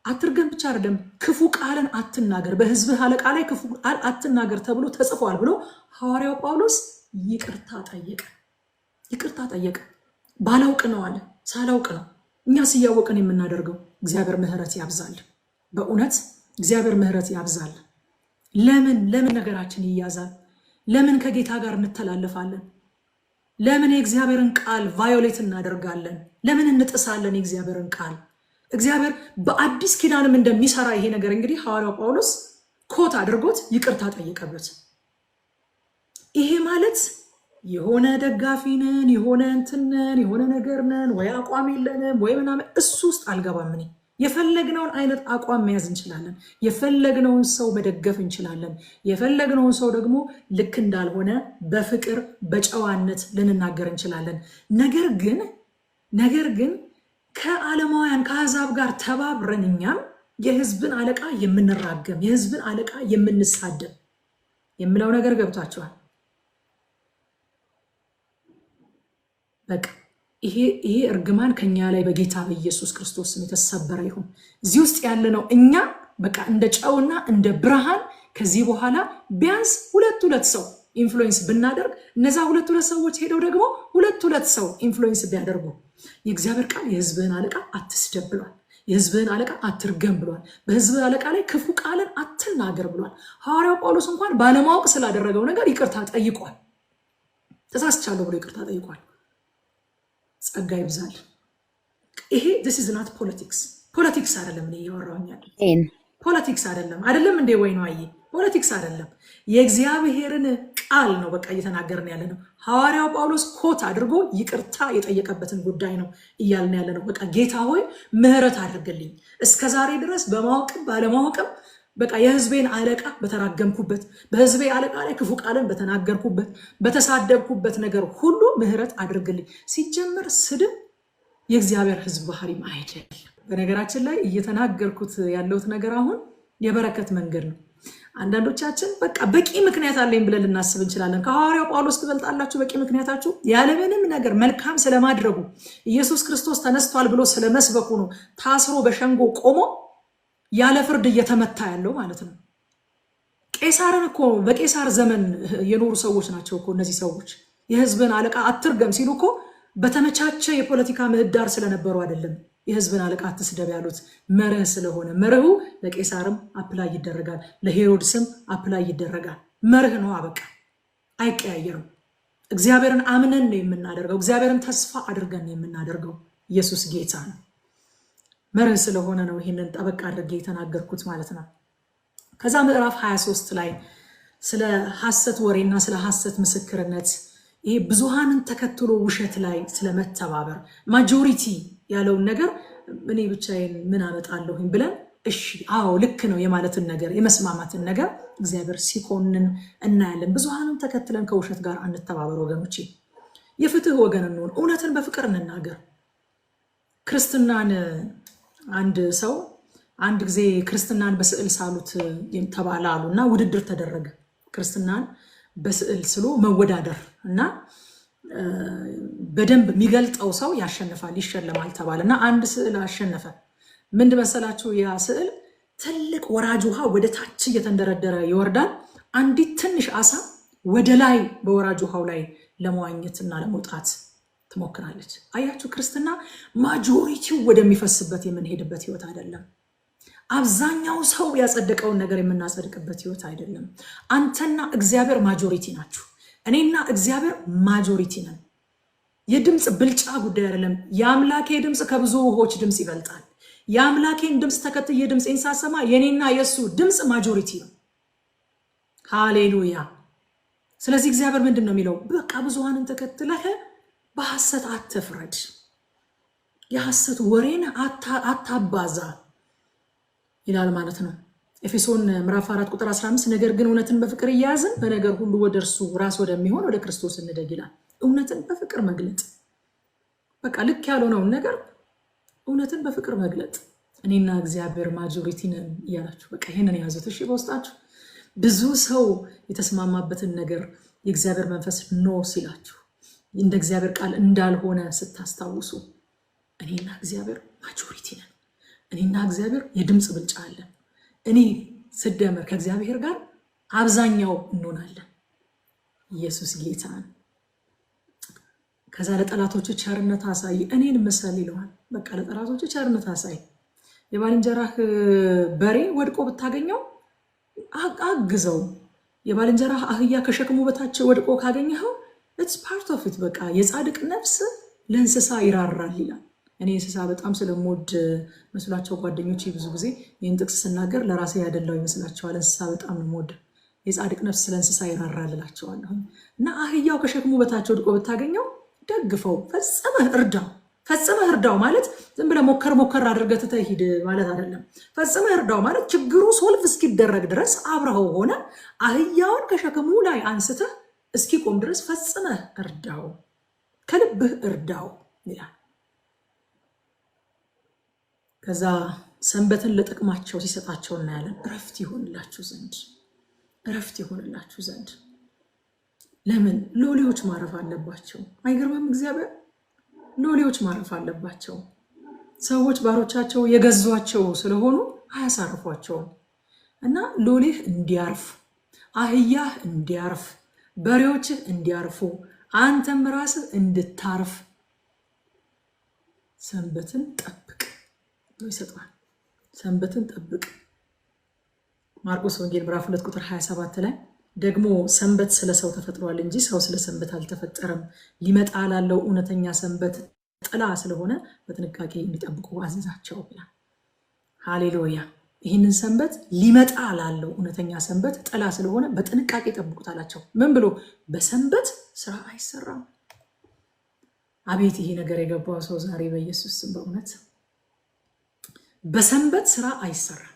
አትርገም ብቻ አይደለም፣ ክፉ ቃልን አትናገር፣ በሕዝብህ አለቃ ላይ ክፉ ቃል አትናገር ተብሎ ተጽፏል ብሎ ሐዋርያው ጳውሎስ ይቅርታ ጠየቀ። ይቅርታ ጠየቀ። ባላውቅ ነው አለ፣ ሳላውቅ ነው። እኛ ሲያወቅን የምናደርገው እግዚአብሔር ምሕረት ያብዛል። በእውነት እግዚአብሔር ምሕረት ያብዛል። ለምን ነገራችን ይያዛል? ለምን ከጌታ ጋር እንተላለፋለን? ለምን የእግዚአብሔርን ቃል ቫዮሌት እናደርጋለን? ለምን እንጥሳለን የእግዚአብሔርን ቃል? እግዚአብሔር በአዲስ ኪዳንም እንደሚሰራ ይሄ ነገር እንግዲህ ሐዋርያው ጳውሎስ ኮት አድርጎት ይቅርታ ጠየቀበት። ይሄ ማለት የሆነ ደጋፊ ነን፣ የሆነ እንትን ነን፣ የሆነ ነገር ነን፣ ወይ አቋም የለንም ወይ ምናምን እሱ ውስጥ አልገባም። እኔ የፈለግነውን አይነት አቋም መያዝ እንችላለን። የፈለግነውን ሰው መደገፍ እንችላለን። የፈለግነውን ሰው ደግሞ ልክ እንዳልሆነ በፍቅር በጨዋነት ልንናገር እንችላለን። ነገር ግን ከዓለማውያን ከአሕዛብ ጋር ተባብረን እኛም የሕዝብን አለቃ የምንራገም የሕዝብን አለቃ የምንሳደብ የምለው ነገር ገብቷቸዋል። በቃ ይሄ እርግማን ከኛ ላይ በጌታ በኢየሱስ ክርስቶስ ስም የተሰበረ ይሁን። እዚህ ውስጥ ያለነው እኛ በቃ እንደ ጨውና እንደ ብርሃን ከዚህ በኋላ ቢያንስ ሁለት ሰው ኢንፍሉዌንስ ብናደርግ እነዛ ሁለት ሰዎች ሄደው ደግሞ ሁለት ሰው ኢንፍሉዌንስ ቢያደርጉ የእግዚአብሔር ቃል የሕዝብህን አለቃ አትስደብ ብሏል። የሕዝብህን አለቃ አትርገም ብሏል። በሕዝብህ አለቃ ላይ ክፉ ቃልን አትናገር ብሏል። ሐዋርያው ጳውሎስ እንኳን ባለማወቅ ስላደረገው ነገር ይቅርታ ጠይቋል። ተሳስቻለሁ ብሎ ይቅርታ ጠይቋል። ጸጋ ይብዛል። ይሄ this is not ፖለቲክስ አይደለም። እኔ እያወራሁኝ ያለው ፖለቲክስ አይደለም እንዴ? ወይ ነው? አይ ፖለቲክስ አይደለም። የእግዚአብሔርን ቃል ነው በቃ እየተናገርን ያለ ነው። ሐዋርያው ጳውሎስ ኮት አድርጎ ይቅርታ የጠየቀበትን ጉዳይ ነው እያልን ያለ ነው። በቃ ጌታ ሆይ ምሕረት አድርግልኝ፣ እስከዛሬ ድረስ በማወቅም ባለማወቅም በቃ የሕዝቤን አለቃ በተራገምኩበት፣ በሕዝቤ አለቃ ላይ ክፉ ቃልን በተናገርኩበት፣ በተሳደብኩበት ነገር ሁሉ ምሕረት አድርግልኝ። ሲጀምር ስድብ የእግዚአብሔር ሕዝብ ባህሪም አይደለም። በነገራችን ላይ እየተናገርኩት ያለሁት ነገር አሁን የበረከት መንገድ ነው። አንዳንዶቻችን በቃ በቂ ምክንያት አለኝ ብለን ልናስብ እንችላለን። ከሐዋርያው ጳውሎስ ትበልጣላችሁ በቂ ምክንያታችሁ ያለምንም ነገር መልካም ስለማድረጉ ኢየሱስ ክርስቶስ ተነስቷል ብሎ ስለመስበኩ ነው ታስሮ በሸንጎ ቆሞ ያለ ፍርድ እየተመታ ያለው ማለት ነው። ቄሳርን እኮ በቄሳር ዘመን የኖሩ ሰዎች ናቸው እኮ እነዚህ ሰዎች። የሕዝብን አለቃ አትርገም ሲሉ እኮ በተመቻቸ የፖለቲካ ምህዳር ስለነበሩ አይደለም የሕዝብን አለቃ አትስደብ ያሉት። መርህ ስለሆነ መርሁ ለቄሳርም አፕላይ ይደረጋል፣ ለሄሮድስም አፕላይ ይደረጋል። መርህ ነው። አበቃ አይቀያየርም። እግዚአብሔርን አምነን ነው የምናደርገው። እግዚአብሔርን ተስፋ አድርገን ነው የምናደርገው። ኢየሱስ ጌታ ነው። መርህ ስለሆነ ነው ይህንን ጠበቅ አድርጌ የተናገርኩት ማለት ነው። ከዛ ምዕራፍ 23 ላይ ስለ ሐሰት ወሬና ስለ ሐሰት ምስክርነት ይሄ ብዙሃንን ተከትሎ ውሸት ላይ ስለመተባበር ማጆሪቲ ያለውን ነገር እኔ ብቻዬን ምን አመጣለሁኝ ብለን እሺ አዎ ልክ ነው የማለትን ነገር የመስማማትን ነገር እግዚአብሔር ሲኮንን እናያለን። ብዙሃንን ተከትለን ከውሸት ጋር አንተባበር ወገኖቼ። የፍትህ ወገን እንሆን፣ እውነትን በፍቅር እንናገር። ክርስትናን አንድ ሰው አንድ ጊዜ ክርስትናን በስዕል ሳሉት ተባለ አሉና ውድድር ተደረገ። ክርስትናን በስዕል ስሎ መወዳደር እና በደንብ የሚገልጠው ሰው ያሸንፋል ይሸለማል ተባለና አንድ ስዕል አሸነፈ። ምን መሰላችሁ? ያ ስዕል ትልቅ ወራጅ ውሃ ወደ ታች እየተንደረደረ ይወርዳል። አንዲት ትንሽ አሳ ወደ ላይ በወራጅ ውሃው ላይ ለመዋኘትና ለመውጣት ትሞክራለች። አያችሁ፣ ክርስትና ማጆሪቲው ወደሚፈስበት የምንሄድበት ህይወት አይደለም። አብዛኛው ሰው ያጸደቀውን ነገር የምናጸድቅበት ህይወት አይደለም። አንተና እግዚአብሔር ማጆሪቲ ናችሁ። እኔና እግዚአብሔር ማጆሪቲ ነን። የድምፅ ብልጫ ጉዳይ አይደለም። የአምላኬ ድምፅ ከብዙ ውሆች ድምፅ ይበልጣል። የአምላኬን ድምፅ ተከትዬ ድምፄን ሳሰማ የኔና የእሱ ድምፅ ማጆሪቲ ነው። ሃሌሉያ። ስለዚህ እግዚአብሔር ምንድን ነው የሚለው? በቃ ብዙሃንን ተከትለህ በሐሰት አትፍረድ፣ የሐሰት ወሬን አታባዛ ይላል ማለት ነው። ኤፌሶን ምዕራፍ 4 ቁጥር 15 ነገር ግን እውነትን በፍቅር እያያዝን በነገር ሁሉ ወደ እርሱ ራስ ወደሚሆን ወደ ክርስቶስ እንደግ ይላል። እውነትን በፍቅር መግለጥ፣ በቃ ልክ ያልሆነውን ነገር እውነትን በፍቅር መግለጥ። እኔና እግዚአብሔር ማጆሪቲ ነን እያላችሁ በቃ ይሄንን ያዙት እሺ። በውስጣችሁ ብዙ ሰው የተስማማበትን ነገር የእግዚአብሔር መንፈስ ኖ ሲላችሁ እንደ እግዚአብሔር ቃል እንዳልሆነ ስታስታውሱ እኔና እግዚአብሔር ማጆሪቲ ነን። እኔና እግዚአብሔር የድምፅ ብልጫ አለን። እኔ ስደመር ከእግዚአብሔር ጋር አብዛኛው እንሆናለን። ኢየሱስ ጌታ ነው። ከዛ ለጠላቶች ቸርነት አሳይ እኔን ምሰል ይለዋል። በቃ ለጠላቶች ቸርነት አሳይ። የባልንጀራህ በሬ ወድቆ ብታገኘው አግዘው። የባልንጀራህ አህያ ከሸክሙ በታች ወድቆ ካገኘኸው ኢትስ ፓርት ኦፍ ኢት። በቃ የጻድቅ ነፍስ ለእንስሳ ይራራል ይላል። እኔ እንስሳ በጣም ስለምወድ መስሏቸው ጓደኞቼ ብዙ ጊዜ ይህን ጥቅስ ስናገር ለራሴ ያደላው ይመስላቸዋል። እንስሳ በጣም ነው የምወድ። የጻድቅ ነፍስ ለእንስሳ ይራራል እላቸዋለሁ። እና አህያው ከሸክሙ በታች ወድቆ ብታገኘው ደግፈው፣ ፈጽመህ እርዳው። ፈጽመህ እርዳው ማለት ዝም ብለህ ሞከር አድርገህ ትተህ ሂድ ማለት አይደለም። ፈጽመህ እርዳው ማለት ችግሩ ሶልቭ እስኪደረግ ድረስ አብረኸው ሆነ አህያውን ከሸክሙ ላይ አንስተህ እስኪቆም ድረስ ፈጽመህ እርዳው፣ ከልብህ እርዳው ይላል። ከዛ ሰንበትን ለጥቅማቸው ሲሰጣቸው እናያለን። እረፍት ይሆንላችሁ ዘንድ። ለምን? ሎሌዎች ማረፍ አለባቸው። አይገርምም? እግዚአብሔር ሎሌዎች ማረፍ አለባቸው። ሰዎች ባሮቻቸው የገዟቸው ስለሆኑ አያሳርፏቸውም። እና ሎሌህ እንዲያርፍ፣ አህያህ እንዲያርፍ፣ በሬዎችህ እንዲያርፉ፣ አንተም ራስህ እንድታርፍ ሰንበትን ጠብቅ ይሰጣል። ሰንበትን ጠብቅ። ማርቆስ ወንጌል ምዕራፍ 2 ቁጥር 27 ላይ ደግሞ ሰንበት ስለ ሰው ተፈጥሯል እንጂ ሰው ስለ ሰንበት አልተፈጠረም፣ ሊመጣ ላለው እውነተኛ ሰንበት ጥላ ስለሆነ በጥንቃቄ እንዲጠብቁ አዘዛቸው ይላል። ሃሌሉያ። ይህንን ሰንበት ሊመጣ ላለው እውነተኛ ሰንበት ጥላ ስለሆነ በጥንቃቄ ጠብቁት አላቸው። ምን ብሎ? በሰንበት ስራ አይሰራም። አቤት ይሄ ነገር የገባው ሰው ዛሬ በኢየሱስ ስም በእውነት በሰንበት ስራ አይሰራም።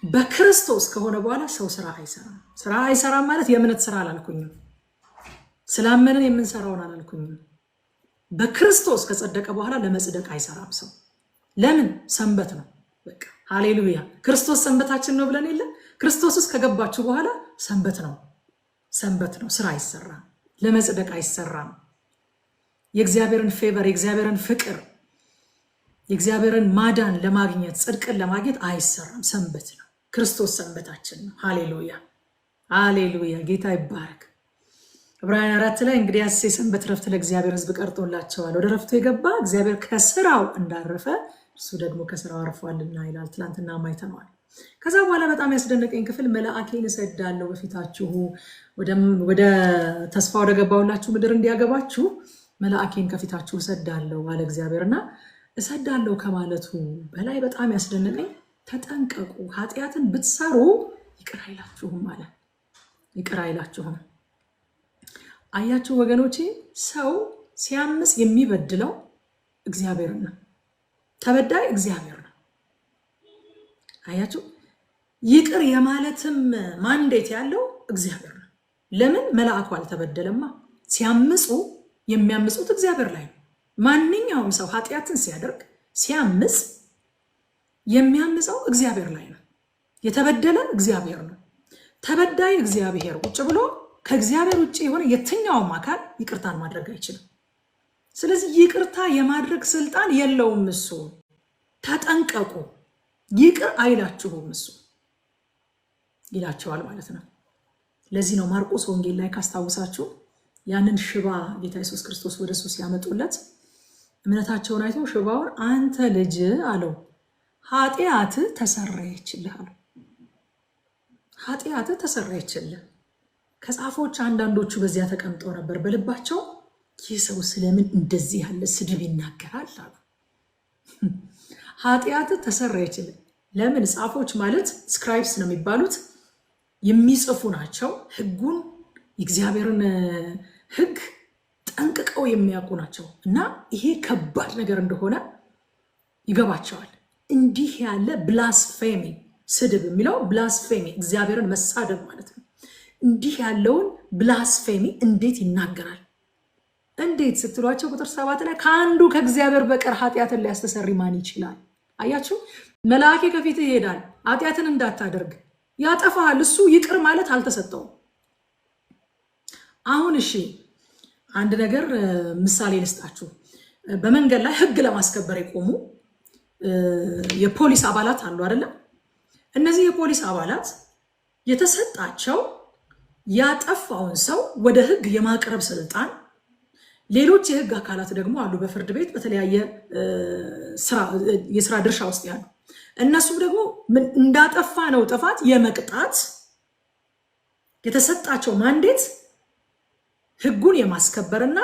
በክርስቶስ ከሆነ በኋላ ሰው ስራ አይሰራም። ስራ አይሰራም ማለት የእምነት ስራ አላልኩኝም። ስላመንን የምንሰራውን አላልኩኝም። በክርስቶስ ከጸደቀ በኋላ ለመጽደቅ አይሰራም ሰው። ለምን? ሰንበት ነው። በቃ ሃሌሉያ። ክርስቶስ ሰንበታችን ነው ብለን የለ? ክርስቶስ ውስጥ ከገባችሁ በኋላ ሰንበት ነው። ስራ አይሰራም። ለመጽደቅ አይሰራም። የእግዚአብሔርን ፌቨር፣ የእግዚአብሔርን ፍቅር፣ የእግዚአብሔርን ማዳን ለማግኘት፣ ጽድቅን ለማግኘት አይሰራም። ሰንበት ነው። ክርስቶስ ሰንበታችን ነው። ሃሌሉያ። ጌታ ይባረክ። ዕብራውያን 4 ላይ እንግዲያስ የሰንበት ረፍት ለእግዚአብሔር ሕዝብ ቀርቶላቸዋል። ወደ ረፍቱ የገባ እግዚአብሔር ከስራው እንዳረፈ እርሱ ደግሞ ከስራው አርፏልና ይላል። ትናንትና ማይተነዋል። ከዛ በኋላ በጣም ያስደነቀኝ ክፍል መልአኬን እሰዳለሁ በፊታችሁ ወደ ተስፋ ወደ ገባሁላችሁ ምድር እንዲያገባችሁ መልአኬን ከፊታችሁ እሰዳለሁ አለ እግዚአብሔርና እሰዳለሁ ከማለቱ በላይ በጣም ያስደነቀኝ ተጠንቀቁ፣ ኃጢአትን ብትሰሩ ይቅር አይላችሁም አለ። ይቅር አይላችሁም። አያችሁ ወገኖቼ፣ ሰው ሲያምስ የሚበድለው እግዚአብሔር ነው። ተበዳይ እግዚአብሔር ነው። አያችሁ፣ ይቅር የማለትም ማንዴት ያለው እግዚአብሔር ነው። ለምን? መልአኩ አልተበደለማ። ሲያምፁ የሚያምፁት እግዚአብሔር ላይ ነው። ማንኛውም ሰው ኃጢአትን ሲያደርግ ሲያምፅ የሚያምፀው እግዚአብሔር ላይ ነው። የተበደለ እግዚአብሔር ነው። ተበዳይ እግዚአብሔር ቁጭ ብሎ ከእግዚአብሔር ውጭ የሆነ የትኛውም አካል ይቅርታን ማድረግ አይችልም። ስለዚህ ይቅርታ የማድረግ ስልጣን የለውም እሱ። ተጠንቀቁ፣ ይቅር አይላችሁም እሱ ይላቸዋል ማለት ነው። ለዚህ ነው ማርቆስ ወንጌል ላይ ካስታውሳችሁ ያንን ሽባ ጌታ ኢየሱስ ክርስቶስ ወደ እሱ ሲያመጡለት እምነታቸውን አይቶ ሽባውን አንተ ልጅ አለው ኃጢአትህ ተሰረየችልህ አለው። ኃጢአትህ ተሰረየችልህ። ከጻፎች አንዳንዶቹ በዚያ ተቀምጠው ነበር። በልባቸው ይህ ሰው ስለምን እንደዚህ ያለ ስድብ ይናገራል አሉ። ኃጢአትህ ተሰረየችልህ። ለምን? ጻፎች ማለት ስክራይብስ ነው የሚባሉት፣ የሚጽፉ ናቸው። ህጉን የእግዚአብሔርን ህግ ጠንቅቀው የሚያውቁ ናቸው እና ይሄ ከባድ ነገር እንደሆነ ይገባቸዋል። እንዲህ ያለ ብላስፌሚ፣ ስድብ የሚለው ብላስፌሚ እግዚአብሔርን መሳደብ ማለት ነው። እንዲህ ያለውን ብላስፌሚ እንዴት ይናገራል? እንዴት ስትሏቸው ቁጥር 7 ላይ ከአንዱ ከእግዚአብሔር በቀር ኃጢአትን ሊያስተሰሪ ማን ይችላል? አያችሁ፣ መልአኬ ከፊት ይሄዳል፣ ኃጢአትን እንዳታደርግ ያጠፋሃል። እሱ ይቅር ማለት አልተሰጠውም። አሁን እሺ አንድ ነገር ምሳሌ ልስጣችሁ። በመንገድ ላይ ህግ ለማስከበር የቆሙ የፖሊስ አባላት አሉ አይደለም? እነዚህ የፖሊስ አባላት የተሰጣቸው ያጠፋውን ሰው ወደ ህግ የማቅረብ ስልጣን፣ ሌሎች የህግ አካላት ደግሞ አሉ በፍርድ ቤት በተለያየ የስራ ድርሻ ውስጥ ያሉ፣ እነሱም ደግሞ እንዳጠፋ ነው ጥፋት የመቅጣት የተሰጣቸው ማንዴት ህጉን የማስከበርና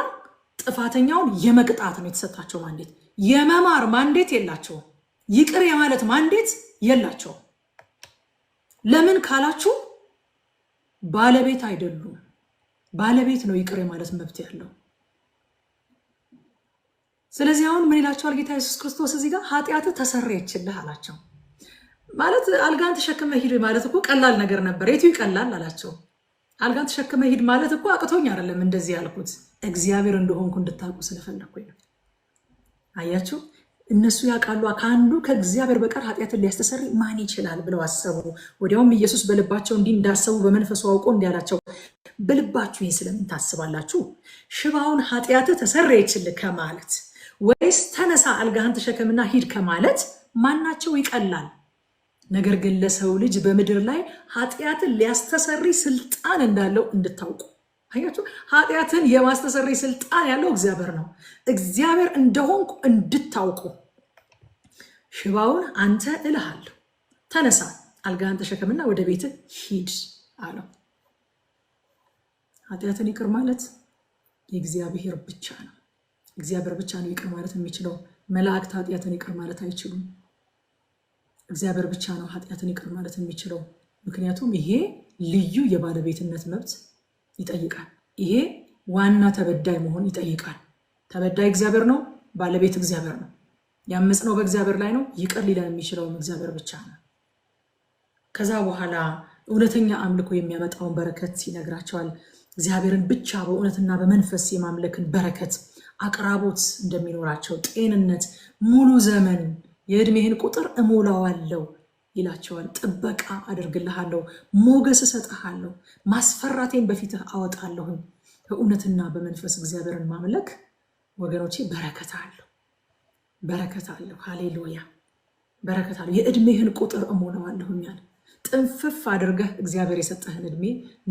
ጥፋተኛውን የመቅጣት ነው የተሰጣቸው ማንዴት። የመማር ማንዴት የላቸውም። ይቅር የማለት ማንዴት የላቸውም። ለምን ካላችሁ ባለቤት አይደሉም። ባለቤት ነው ይቅር የማለት መብት ያለው። ስለዚህ አሁን ምን ይላቸዋል ጌታ ኢየሱስ ክርስቶስ እዚህ ጋር? ኃጢአትህ ተሰረየችልህ አላቸው። ማለት አልጋን ተሸክመ ሂድ ማለት እኮ ቀላል ነገር ነበር። የቱ ይቀላል አላቸው። አልጋን ተሸክመ ሂድ ማለት እኮ አቅቶኝ አይደለም እንደዚህ ያልኩት፣ እግዚአብሔር እንደሆንኩ እንድታውቁ ስለፈለኩኝ ነው። አያችሁ፣ እነሱ ያውቃሉ ከአንዱ ከእግዚአብሔር በቀር ኃጢአትን ሊያስተሰሪ ማን ይችላል ብለው አሰቡ። ወዲያውም ኢየሱስ በልባቸው እንዲህ እንዳሰቡ በመንፈሱ አውቆ እንዲያላቸው በልባችሁ ይህን ስለምን ታስባላችሁ? ሽባውን ኃጢአትህ ተሰረየችልህ ከማለት ወይስ ተነሳ አልጋህን ተሸከምና ሂድ ከማለት ማናቸው ይቀላል? ነገር ግን ለሰው ልጅ በምድር ላይ ኃጢአትን ሊያስተሰሪ ስልጣን እንዳለው እንድታውቁ። አያችሁ፣ ኃጢአትን የማስተሰሪ ስልጣን ያለው እግዚአብሔር ነው። እግዚአብሔር እንደሆንኩ እንድታውቁ ሽባውን አንተ እልሃለሁ ተነሳ አልጋህን ተሸከምና ወደ ቤትህ ሂድ አለው። ኃጢአትን ይቅር ማለት የእግዚአብሔር ብቻ ነው። እግዚአብሔር ብቻ ነው ይቅር ማለት የሚችለው። መላእክት ኃጢአትን ይቅር ማለት አይችሉም። እግዚአብሔር ብቻ ነው ኃጢአትን ይቅር ማለት የሚችለው። ምክንያቱም ይሄ ልዩ የባለቤትነት መብት ይጠይቃል። ይሄ ዋና ተበዳይ መሆን ይጠይቃል። ተበዳይ እግዚአብሔር ነው፣ ባለቤት እግዚአብሔር ነው። ያመጽነው በእግዚአብሔር ላይ ነው። ይቅር ሊለን የሚችለውም እግዚአብሔር ብቻ ነው። ከዛ በኋላ እውነተኛ አምልኮ የሚያመጣውን በረከት ይነግራቸዋል። እግዚአብሔርን ብቻ በእውነትና በመንፈስ የማምለክን በረከት አቅራቦት እንደሚኖራቸው፣ ጤንነት፣ ሙሉ ዘመን የዕድሜህን ቁጥር እሞላዋለሁ ይላቸዋል። ጥበቃ አደርግልሃለሁ፣ ሞገስ እሰጥሃለሁ፣ ማስፈራቴን በፊትህ አወጣለሁኝ። በእውነትና በመንፈስ እግዚአብሔርን ማምለክ ወገኖቼ በረከት አለው፣ በረከት አለው። ሃሌሉያ፣ በረከት አለው። የዕድሜህን ቁጥር እሞላዋለሁኛል። ጥንፍፍ አድርገህ እግዚአብሔር የሰጠህን ዕድሜ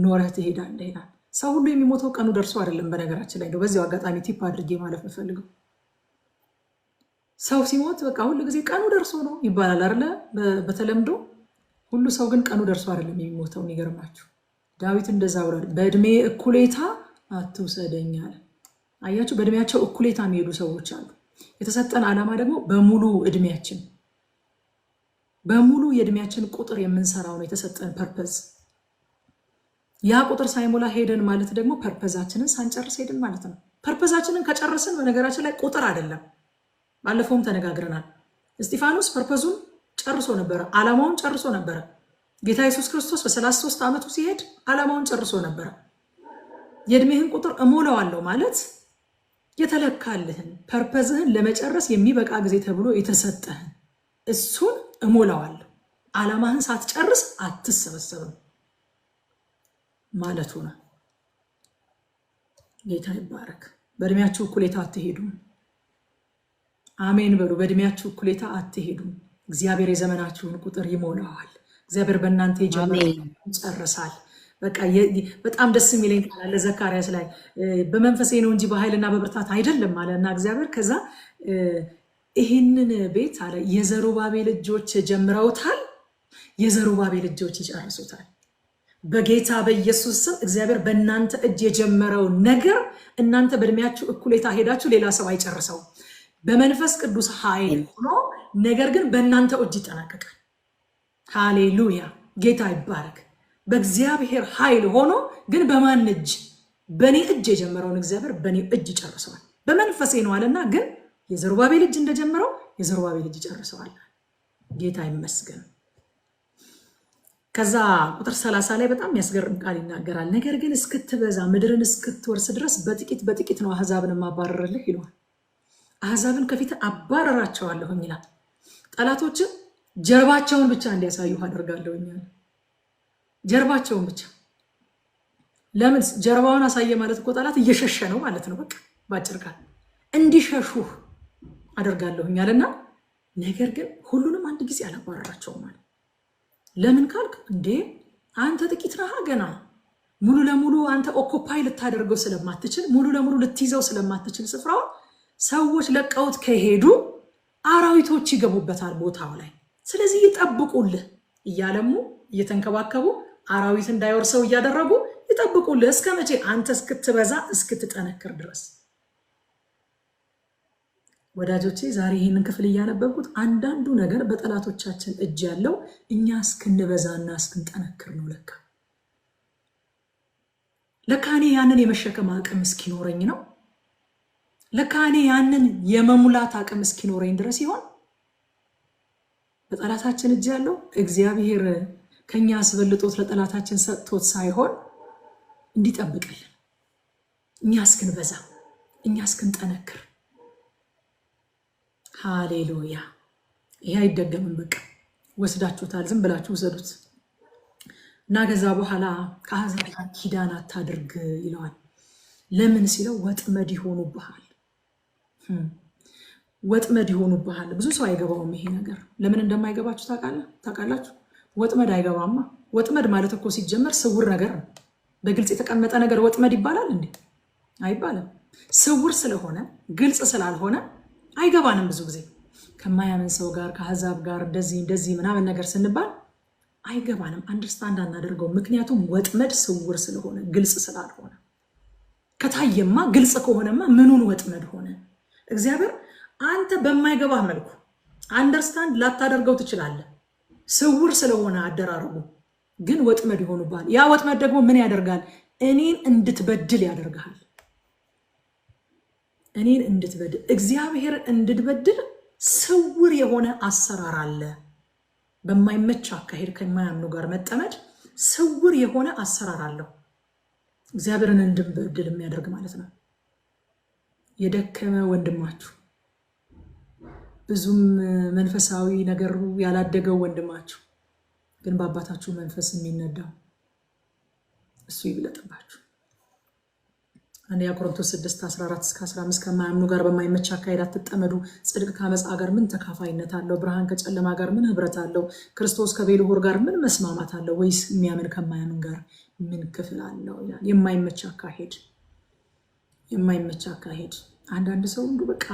ኖረህ ትሄዳለህ ይላል። ሰው ሁሉ የሚሞተው ቀኑ ደርሶ አይደለም። በነገራችን ላይ እንደው በዚያው አጋጣሚ ቲፕ አድርጌ ማለፍ የምፈልገው ሰው ሲሞት በቃ ሁሉ ጊዜ ቀኑ ደርሶ ነው ይባላል አይደለ? በተለምዶ ሁሉ ሰው ግን ቀኑ ደርሶ አይደለም የሚሞተው። ይገርማችሁ ዳዊት እንደዛ ብሏል፣ በእድሜ እኩሌታ አትውሰደኝ አለ። አያችሁ በእድሜያቸው እኩሌታ የሚሄዱ ሰዎች አሉ። የተሰጠን ዓላማ ደግሞ በሙሉ የእድሜያችን ቁጥር የምንሰራው ነው የተሰጠን ፐርፐዝ። ያ ቁጥር ሳይሞላ ሄደን ማለት ደግሞ ፐርፐዛችንን ሳንጨርስ ሄደን ማለት ነው። ፐርፐዛችንን ከጨረስን በነገራችን ላይ ቁጥር አይደለም። ባለፈውም ተነጋግረናል። እስጢፋኖስ ፐርፐዙን ጨርሶ ነበረ፣ ዓላማውን ጨርሶ ነበረ። ጌታ ኢየሱስ ክርስቶስ በ33 ዓመቱ ሲሄድ ዓላማውን ጨርሶ ነበረ። የእድሜህን ቁጥር እሞላዋለሁ ማለት የተለካልህን ፐርፐዝህን ለመጨረስ የሚበቃ ጊዜ ተብሎ የተሰጠህን እሱን እሞላዋለሁ፣ ዓላማህን ሳትጨርስ አትሰበሰብም ማለቱ ነው። ጌታ ይባረክ። በእድሜያችሁ እኩሌታ አትሄዱም። አሜን በሉ። በእድሜያችሁ እኩሌታ አትሄዱም። እግዚአብሔር የዘመናችሁን ቁጥር ይሞላዋል። እግዚአብሔር በእናንተ የጀመረውን ይጨርሳል። በቃ በጣም ደስ የሚለኝ ቃል አለ ዘካርያስ ላይ በመንፈሴ ነው እንጂ በኃይልና በብርታት አይደለም አለና እግዚአብሔር ከዛ ይህንን ቤት አለ የዘሩባቤል ልጆች ጀምረውታል፣ የዘሩባቤል ልጆች ይጨርሱታል። በጌታ በኢየሱስ ስም እግዚአብሔር በእናንተ እጅ የጀመረው ነገር እናንተ በእድሜያችሁ እኩሌታ ሄዳችሁ ሌላ ሰው አይጨርሰው። በመንፈስ ቅዱስ ኃይል ሆኖ ነገር ግን በእናንተ እጅ ይጠናቀቃል። ሃሌሉያ ጌታ ይባረክ። በእግዚአብሔር ኃይል ሆኖ ግን በማን እጅ? በእኔ እጅ የጀመረውን እግዚአብሔር በእኔ እጅ ይጨርሰዋል። በመንፈሴ ነው አለና ግን የዘሩባቤል እጅ እንደጀመረው የዘሩባቤል እጅ ይጨርሰዋል። ጌታ ይመስገን። ከዛ ቁጥር 30 ላይ በጣም የሚያስገርም ቃል ይናገራል። ነገር ግን እስክትበዛ ምድርን እስክትወርስ ድረስ በጥቂት በጥቂት ነው አሕዛብን ማባረርልህ ይለዋል። አሕዛብን ከፊት አባረራቸዋለሁኝ ይላል። ጠላቶችን ጀርባቸውን ብቻ እንዲያሳዩ አደርጋለሁኛል። ጀርባቸውን ብቻ። ለምን ጀርባውን አሳየ ማለት እኮ ጠላት እየሸሸ ነው ማለት ነው። በቃ ባጭር ቃል እንዲሸሹህ አደርጋለሁኛልና ነገር ግን ሁሉንም አንድ ጊዜ አላባረራቸውም ማለት። ለምን ካልክ እንዴ አንተ ጥቂት ነህ ገና ሙሉ ለሙሉ አንተ ኦኮፓይ ልታደርገው ስለማትችል ሙሉ ለሙሉ ልትይዘው ስለማትችል ስፍራውን ሰዎች ለቀውት ከሄዱ አራዊቶች ይገቡበታል ቦታው ላይ። ስለዚህ ይጠብቁልህ እያለሙ እየተንከባከቡ አራዊት እንዳይወርሰው እያደረጉ ይጠብቁልህ። እስከ መቼ? አንተ እስክትበዛ እስክትጠነክር ድረስ። ወዳጆቼ ዛሬ ይህንን ክፍል እያነበብኩት አንዳንዱ ነገር በጠላቶቻችን እጅ ያለው እኛ እስክንበዛና እስክንጠነክር ነው። ለካ እኔ ያንን የመሸከም አቅም እስኪኖረኝ ነው። ለካ እኔ ያንን የመሙላት አቅም እስኪኖረኝ ድረስ ይሆን በጠላታችን እጅ ያለው። እግዚአብሔር ከኛ አስበልጦት ለጠላታችን ሰጥቶት ሳይሆን እንዲጠብቅልን እኛ እስክንበዛ እኛ እስክንጠነክር። ሃሌሉያ። ይሄ አይደገምም። በቃ ወስዳችሁታል፣ ዝም ብላችሁ ውሰዱት እና ከዛ በኋላ ከአሕዛብ ጋር ኪዳን አታድርግ ይለዋል። ለምን ሲለው ወጥመድ ይሆኑብሃል፣ ወጥመድ ይሆኑብሃል። ብዙ ሰው አይገባውም ይሄ ነገር። ለምን እንደማይገባችሁ ታውቃላችሁ? ወጥመድ አይገባማ። ወጥመድ ማለት እኮ ሲጀመር ስውር ነገር ነው። በግልጽ የተቀመጠ ነገር ወጥመድ ይባላል እንዴ? አይባልም። ስውር ስለሆነ ግልጽ ስላልሆነ አይገባንም። ብዙ ጊዜ ከማያምን ሰው ጋር ከአሕዛብ ጋር እንደዚህ ምናምን ነገር ስንባል አይገባንም፣ አንደርስታንድ አናደርገው። ምክንያቱም ወጥመድ ስውር ስለሆነ ግልጽ ስላልሆነ። ከታየማ ግልጽ ከሆነማ ምኑን ወጥመድ ሆነ? እግዚአብሔር አንተ በማይገባህ መልኩ አንደርስታንድ ላታደርገው ትችላለህ። ስውር ስለሆነ አደራረጉ ግን ወጥመድ ይሆኑብሃል። ያ ወጥመድ ደግሞ ምን ያደርጋል? እኔን እንድትበድል ያደርግሃል። እኔን እንድትበድል እግዚአብሔር እንድትበድል ስውር የሆነ አሰራር አለ። በማይመች አካሄድ ከማያምኑ ጋር መጠመድ ስውር የሆነ አሰራር አለው። እግዚአብሔርን እንድንበድል የሚያደርግ ማለት ነው። የደከመ ወንድማችሁ ብዙም መንፈሳዊ ነገሩ ያላደገው ወንድማችሁ ግን በአባታችሁ መንፈስ የሚነዳው እሱ ይብለጥባችሁ። አንደኛ ቆሮንቶስ 6:14-15 ከማያምኑ ጋር በማይመች አካሄድ አትጠመዱ። ጽድቅ ከአመፃ ጋር ምን ተካፋይነት አለው? ብርሃን ከጨለማ ጋር ምን ህብረት አለው? ክርስቶስ ከቤልሆር ጋር ምን መስማማት አለው? ወይስ የሚያምን ከማያምን ጋር ምን ክፍል አለው ይላል። የማይመች አካሄድ። አንዳንድ ሰው እንዱ በቃ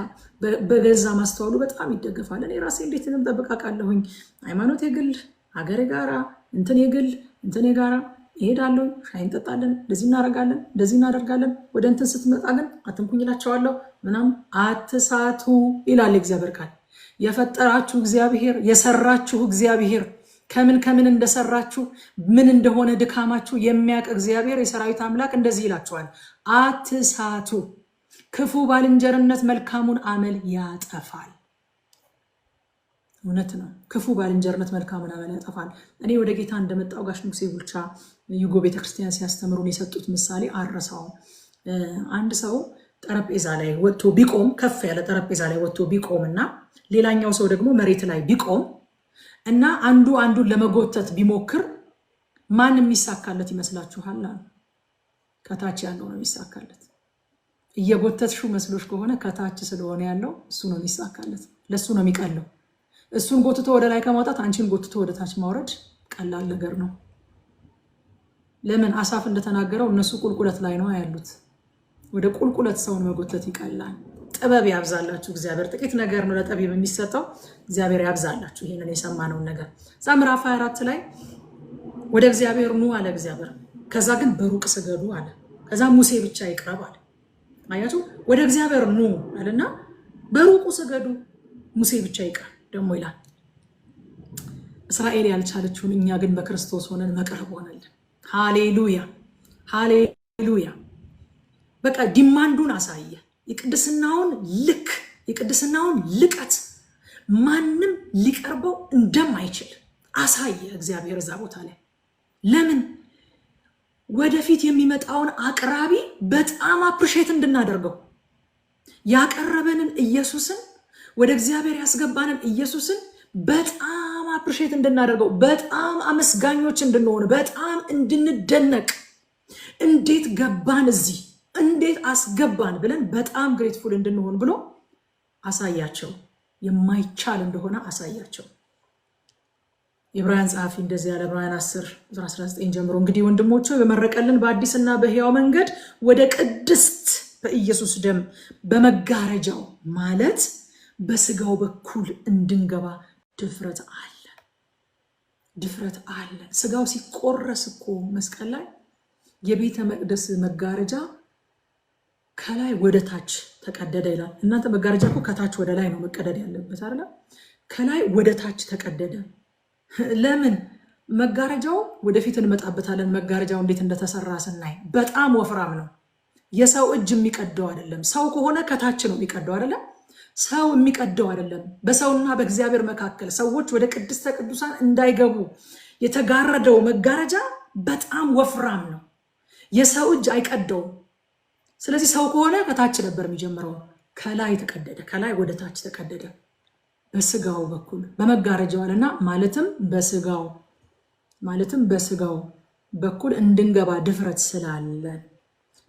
በገዛ ማስተዋሉ በጣም ይደገፋል። እኔ ራሴ እንዴት እንጠብቃቃለሁኝ? ሃይማኖት የግል ሀገሬ ጋራ እንትን የግል እንትን የጋራ ይሄዳለሁ፣ ሻይ እንጠጣለን፣ እንደዚህ እናደርጋለን፣ እንደዚህ እናደርጋለን። ወደ እንትን ስትመጣ ግን አትንኩኝ እላቸዋለሁ ምናምን። አትሳቱ ይላል እግዚአብሔር ቃል። የፈጠራችሁ እግዚአብሔር፣ የሰራችሁ እግዚአብሔር፣ ከምን ከምን እንደሰራችሁ ምን እንደሆነ ድካማችሁ የሚያውቅ እግዚአብሔር የሰራዊት አምላክ እንደዚህ ይላችኋል፣ አትሳቱ። ክፉ ባልንጀርነት መልካሙን አመል ያጠፋል። እውነት ነው። ክፉ ባልንጀርነት መልካሙን አመል ያጠፋል። እኔ ወደ ጌታ እንደመጣው ጋሽ ንጉሴ ቡልቻ ዩጎ ቤተክርስቲያን ሲያስተምሩን የሰጡት ምሳሌ አረሳውም። አንድ ሰው ጠረጴዛ ላይ ወጥቶ ቢቆም፣ ከፍ ያለ ጠረጴዛ ላይ ወጥቶ ቢቆም እና ሌላኛው ሰው ደግሞ መሬት ላይ ቢቆም እና አንዱ አንዱን ለመጎተት ቢሞክር ማን የሚሳካለት ይመስላችኋል? ከታች ያለው ነው የሚሳካለት። እየጎተትሽው መስሎሽ ከሆነ ከታች ስለሆነ ያለው እሱ ነው የሚሳካለት፣ ለሱ ነው የሚቀለው። እሱን ጎትቶ ወደ ላይ ከማውጣት አንቺን ጎትቶ ወደ ታች ማውረድ ቀላል ነገር ነው። ለምን? አሳፍ እንደተናገረው እነሱ ቁልቁለት ላይ ነው ያሉት። ወደ ቁልቁለት ሰውን መጎተት ይቀላል። ጥበብ ያብዛላችሁ እግዚአብሔር። ጥቂት ነገር ነው ለጠቢብ የሚሰጠው። እግዚአብሔር ያብዛላችሁ ይሄንን የሰማነውን ነገር። እዛ ምዕራፍ 24 ላይ ወደ እግዚአብሔር ኑ አለ እግዚአብሔር። ከዛ ግን በሩቅ ስገዱ አለ። ከዛ ሙሴ ብቻ ይቅረብ አለ። አያችሁ፣ ወደ እግዚአብሔር ኑ አለና በሩቁ ስገዱ፣ ሙሴ ብቻ ይቅረብ ደግሞ ይላል። እስራኤል ያልቻለችውን እኛ ግን በክርስቶስ ሆነን መቅረብ ሆነልን። ሃሌሉያ ሃሌሉያ። በቃ ዲማንዱን አሳየ። የቅድስናውን ልክ፣ የቅድስናውን ልቀት ማንም ሊቀርበው እንደማይችል አሳየ እግዚአብሔር እዛ ቦታ ላይ። ለምን? ወደፊት የሚመጣውን አቅራቢ በጣም አፕሪሼት እንድናደርገው፣ ያቀረበንን ኢየሱስን፣ ወደ እግዚአብሔር ያስገባንን ኢየሱስን በጣም አፕሪሼት እንድናደርገው፣ በጣም አመስጋኞች እንድንሆን፣ በጣም እንድንደነቅ፣ እንዴት ገባን እዚህ፣ እንዴት አስገባን ብለን በጣም ግሬትፉል እንድንሆን ብሎ አሳያቸው። የማይቻል እንደሆነ አሳያቸው። የዕብራውያን ጸሐፊ እንደዚህ ያለ ዕብራውያን 10:19 ጀምሮ እንግዲህ ወንድሞች በመረቀልን በአዲስና በሕያው መንገድ ወደ ቅድስት በኢየሱስ ደም በመጋረጃው ማለት በስጋው በኩል እንድንገባ ድፍረት አለ። ድፍረት አለ። ስጋው ሲቆረስ እኮ መስቀል ላይ የቤተ መቅደስ መጋረጃ ከላይ ወደ ታች ተቀደደ ይላል። እናንተ መጋረጃ እኮ ከታች ወደ ላይ ነው መቀደድ ያለበት አይደል? ከላይ ወደ ታች ተቀደደ። ለምን? መጋረጃው ወደፊት እንመጣበታለን። መጋረጃው እንዴት እንደተሰራ ስናይ በጣም ወፍራም ነው። የሰው እጅ የሚቀደው አይደለም። ሰው ከሆነ ከታች ነው የሚቀደው አይደለም? ሰው የሚቀደው አይደለም። በሰውና በእግዚአብሔር መካከል ሰዎች ወደ ቅድስተ ቅዱሳን እንዳይገቡ የተጋረደው መጋረጃ በጣም ወፍራም ነው። የሰው እጅ አይቀደውም። ስለዚህ ሰው ከሆነ ከታች ነበር የሚጀምረው። ከላይ ተቀደደ፣ ከላይ ወደ ታች ተቀደደ በስጋው በኩል በመጋረጃው አለና ማለትም በስጋው በኩል እንድንገባ ድፍረት ስላለን፣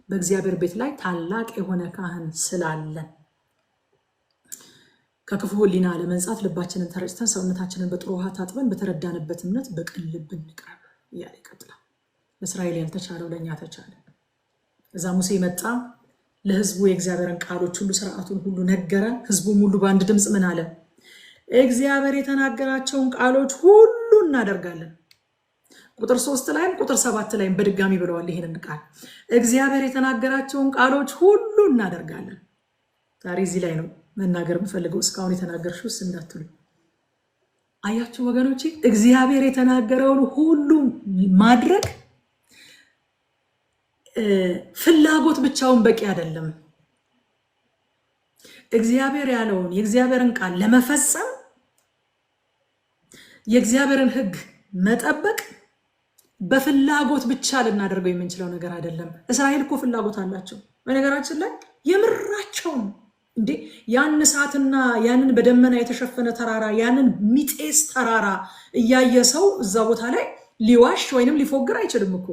በእግዚአብሔር ቤት ላይ ታላቅ የሆነ ካህን ስላለን ከክፉ ሕሊና ለመንጻት ልባችንን ተረጭተን ሰውነታችንን በጥሩ ውሃ ታጥበን በተረዳንበት እምነት በቅን ልብ እንቅረብ እያለ ይቀጥላል። ለእስራኤል ያልተቻለው ለእኛ ተቻለ። እዛ ሙሴ መጣ፣ ለህዝቡ የእግዚአብሔርን ቃሎች ሁሉ ስርዓቱን ሁሉ ነገረ። ህዝቡም ሁሉ በአንድ ድምፅ ምን አለ? እግዚአብሔር የተናገራቸውን ቃሎች ሁሉ እናደርጋለን። ቁጥር 3 ላይም ቁጥር 7 ላይም በድጋሚ ብለዋል ይሄንን ቃል። እግዚአብሔር የተናገራቸውን ቃሎች ሁሉ እናደርጋለን። ዛሬ እዚህ ላይ ነው መናገር የምፈልገው። እስካሁን የተናገርሽውስ እንዳትሉ። አያችሁ ወገኖቼ፣ እግዚአብሔር የተናገረውን ሁሉ ማድረግ ፍላጎት ብቻውን በቂ አይደለም። እግዚአብሔር ያለውን የእግዚአብሔርን ቃል ለመፈጸም የእግዚአብሔርን ሕግ መጠበቅ በፍላጎት ብቻ ልናደርገው የምንችለው ነገር አይደለም። እስራኤል እኮ ፍላጎት አላቸው። በነገራችን ላይ የምራቸውን እንዴ ያን እሳትና ያንን በደመና የተሸፈነ ተራራ ያንን ሚጤስ ተራራ እያየ ሰው እዛ ቦታ ላይ ሊዋሽ ወይንም ሊፎግር አይችልም እኮ።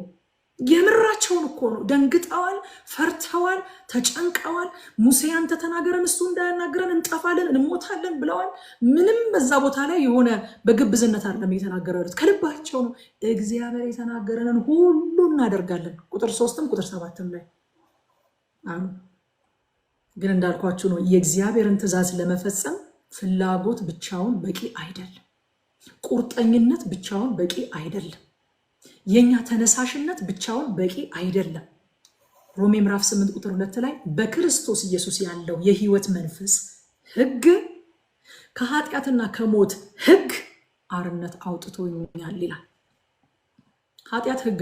የምራቸውን እኮ ነው። ደንግጠዋል፣ ፈርተዋል፣ ተጨንቀዋል። ሙሴ አንተ ተናገረን፣ እሱ እንዳያናግረን እንጠፋለን፣ እንሞታለን ብለዋል። ምንም በዛ ቦታ ላይ የሆነ በግብዝነት አይደለም እየተናገረው ያሉት፣ ከልባቸው ነው። እግዚአብሔር የተናገረንን ሁሉ እናደርጋለን። ቁጥር 3ም ቁጥር 7ም ላይ አሉ። ግን እንዳልኳችሁ ነው፣ የእግዚአብሔርን ትእዛዝ ለመፈጸም ፍላጎት ብቻውን በቂ አይደለም። ቁርጠኝነት ብቻውን በቂ አይደለም። የኛ ተነሳሽነት ብቻውን በቂ አይደለም። ሮሜ ምዕራፍ 8 ቁጥር 2 ላይ በክርስቶስ ኢየሱስ ያለው የህይወት መንፈስ ህግ ከኃጢአትና ከሞት ህግ አርነት አውጥቶኛል ይላል። ኃጢአት ህግ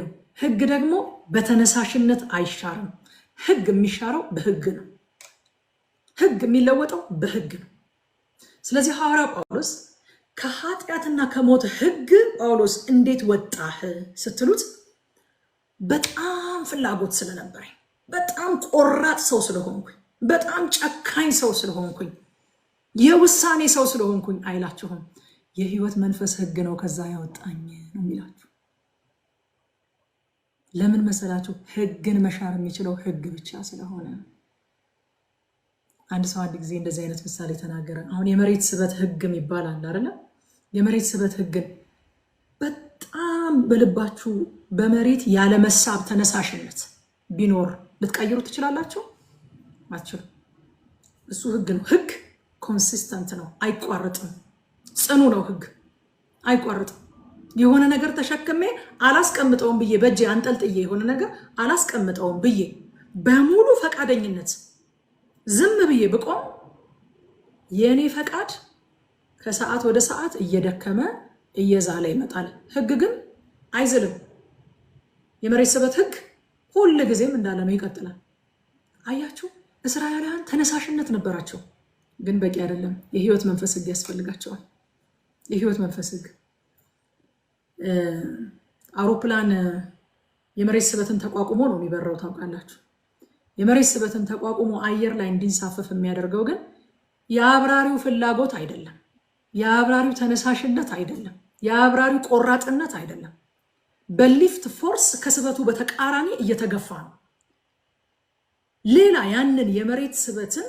ነው። ህግ ደግሞ በተነሳሽነት አይሻርም። ህግ የሚሻረው በህግ ነው። ህግ የሚለወጠው በህግ ነው። ስለዚህ ሐዋርያው ጳውሎስ ከኃጢአትና ከሞት ህግ ጳውሎስ እንዴት ወጣህ ስትሉት በጣም ፍላጎት ስለነበረኝ፣ በጣም ቆራጥ ሰው ስለሆንኩኝ፣ በጣም ጨካኝ ሰው ስለሆንኩኝ፣ የውሳኔ ሰው ስለሆንኩኝ አይላችሁም። የህይወት መንፈስ ህግ ነው ከዛ ያወጣኝ ነው የሚላችሁ። ለምን መሰላችሁ? ህግን መሻር የሚችለው ህግ ብቻ ስለሆነ። አንድ ሰው አንድ ጊዜ እንደዚህ አይነት ምሳሌ ተናገረ። አሁን የመሬት ስበት ህግ ይባላል አይደለ? የመሬት ስበት ህግን በጣም በልባችሁ በመሬት ያለመሳብ ተነሳሽነት ቢኖር ልትቀይሩ ትችላላችሁ? አትችሉም። እሱ ህግ ነው። ህግ ኮንሲስተንት ነው፣ አይቋረጥም። ጽኑ ነው ህግ፣ አይቋረጥም። የሆነ ነገር ተሸክሜ አላስቀምጠውም ብዬ በእጄ አንጠልጥዬ የሆነ ነገር አላስቀምጠውም ብዬ በሙሉ ፈቃደኝነት ዝም ብዬ ብቆም የእኔ ፈቃድ ከሰዓት ወደ ሰዓት እየደከመ እየዛለ ይመጣል። ህግ ግን አይዝልም። የመሬት ስበት ህግ ሁል ጊዜም እንዳለ ነው፣ ይቀጥላል። አያችሁ፣ እስራኤላውያን ተነሳሽነት ነበራቸው፣ ግን በቂ አይደለም። የህይወት መንፈስ ህግ ያስፈልጋቸዋል። የህይወት መንፈስ ህግ አውሮፕላን የመሬት ስበትን ተቋቁሞ ነው የሚበረው፣ ታውቃላችሁ። የመሬት ስበትን ተቋቁሞ አየር ላይ እንዲንሳፈፍ የሚያደርገው ግን የአብራሪው ፍላጎት አይደለም፣ የአብራሪው ተነሳሽነት አይደለም፣ የአብራሪው ቆራጥነት አይደለም። በሊፍት ፎርስ ከስበቱ በተቃራኒ እየተገፋ ነው። ሌላ ያንን የመሬት ስበትን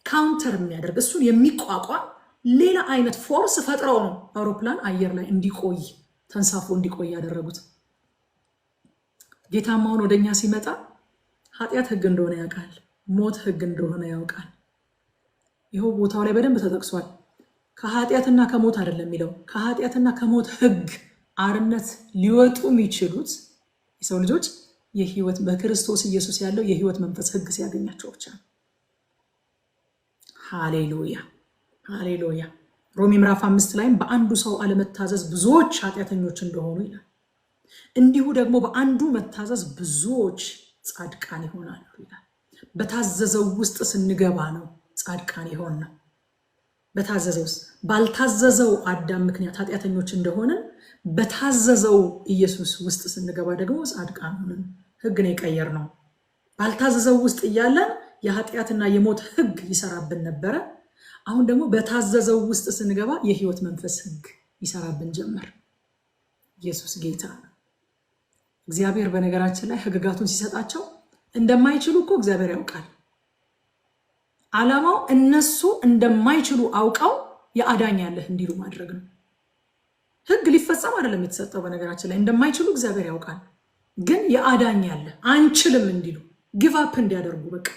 ካውንተር የሚያደርግ እሱን የሚቋቋም ሌላ አይነት ፎርስ ፈጥረው ነው አውሮፕላን አየር ላይ እንዲቆይ ተንሳፎ እንዲቆይ ያደረጉት። ጌታማውን ወደኛ ሲመጣ ኃጢአት ህግ እንደሆነ ያውቃል፣ ሞት ህግ እንደሆነ ያውቃል። ይኸው ቦታው ላይ በደንብ ተጠቅሷል። ከኃጢአትና ከሞት አይደለም የሚለው፣ ከኃጢአትና ከሞት ህግ አርነት ሊወጡ የሚችሉት የሰው ልጆች የህይወት በክርስቶስ ኢየሱስ ያለው የህይወት መንፈስ ህግ ሲያገኛቸው ብቻ ነው። ሃሌሉያ ሃሌሉያ። ሮሜ ምዕራፍ 5 ላይም በአንዱ ሰው አለመታዘዝ ብዙዎች ኃጢአተኞች እንደሆኑ ይላል፣ እንዲሁ ደግሞ በአንዱ መታዘዝ ብዙዎች ጻድቃን ይሆናሉ ይላል። በታዘዘው ውስጥ ስንገባ ነው ጻድቃን ይሆን ነው። በታዘዘው ውስጥ ባልታዘዘው አዳም ምክንያት ኃጢአተኞች እንደሆንን በታዘዘው ኢየሱስ ውስጥ ስንገባ ደግሞ ጻድቃን ሆነን ህግን የቀየር ነው። ባልታዘዘው ውስጥ እያለን የኃጢአትና የሞት ህግ ይሰራብን ነበረ። አሁን ደግሞ በታዘዘው ውስጥ ስንገባ የህይወት መንፈስ ህግ ይሰራብን ጀመር። ኢየሱስ ጌታ ነው። እግዚአብሔር በነገራችን ላይ ህግጋቱን ሲሰጣቸው እንደማይችሉ እኮ እግዚአብሔር ያውቃል። ዓላማው እነሱ እንደማይችሉ አውቀው የአዳኝ ያለህ እንዲሉ ማድረግ ነው። ህግ ሊፈጸም አይደለም የተሰጠው። በነገራችን ላይ እንደማይችሉ እግዚአብሔር ያውቃል፣ ግን የአዳኝ ያለህ አንችልም እንዲሉ ጊቭ አፕ እንዲያደርጉ በቃ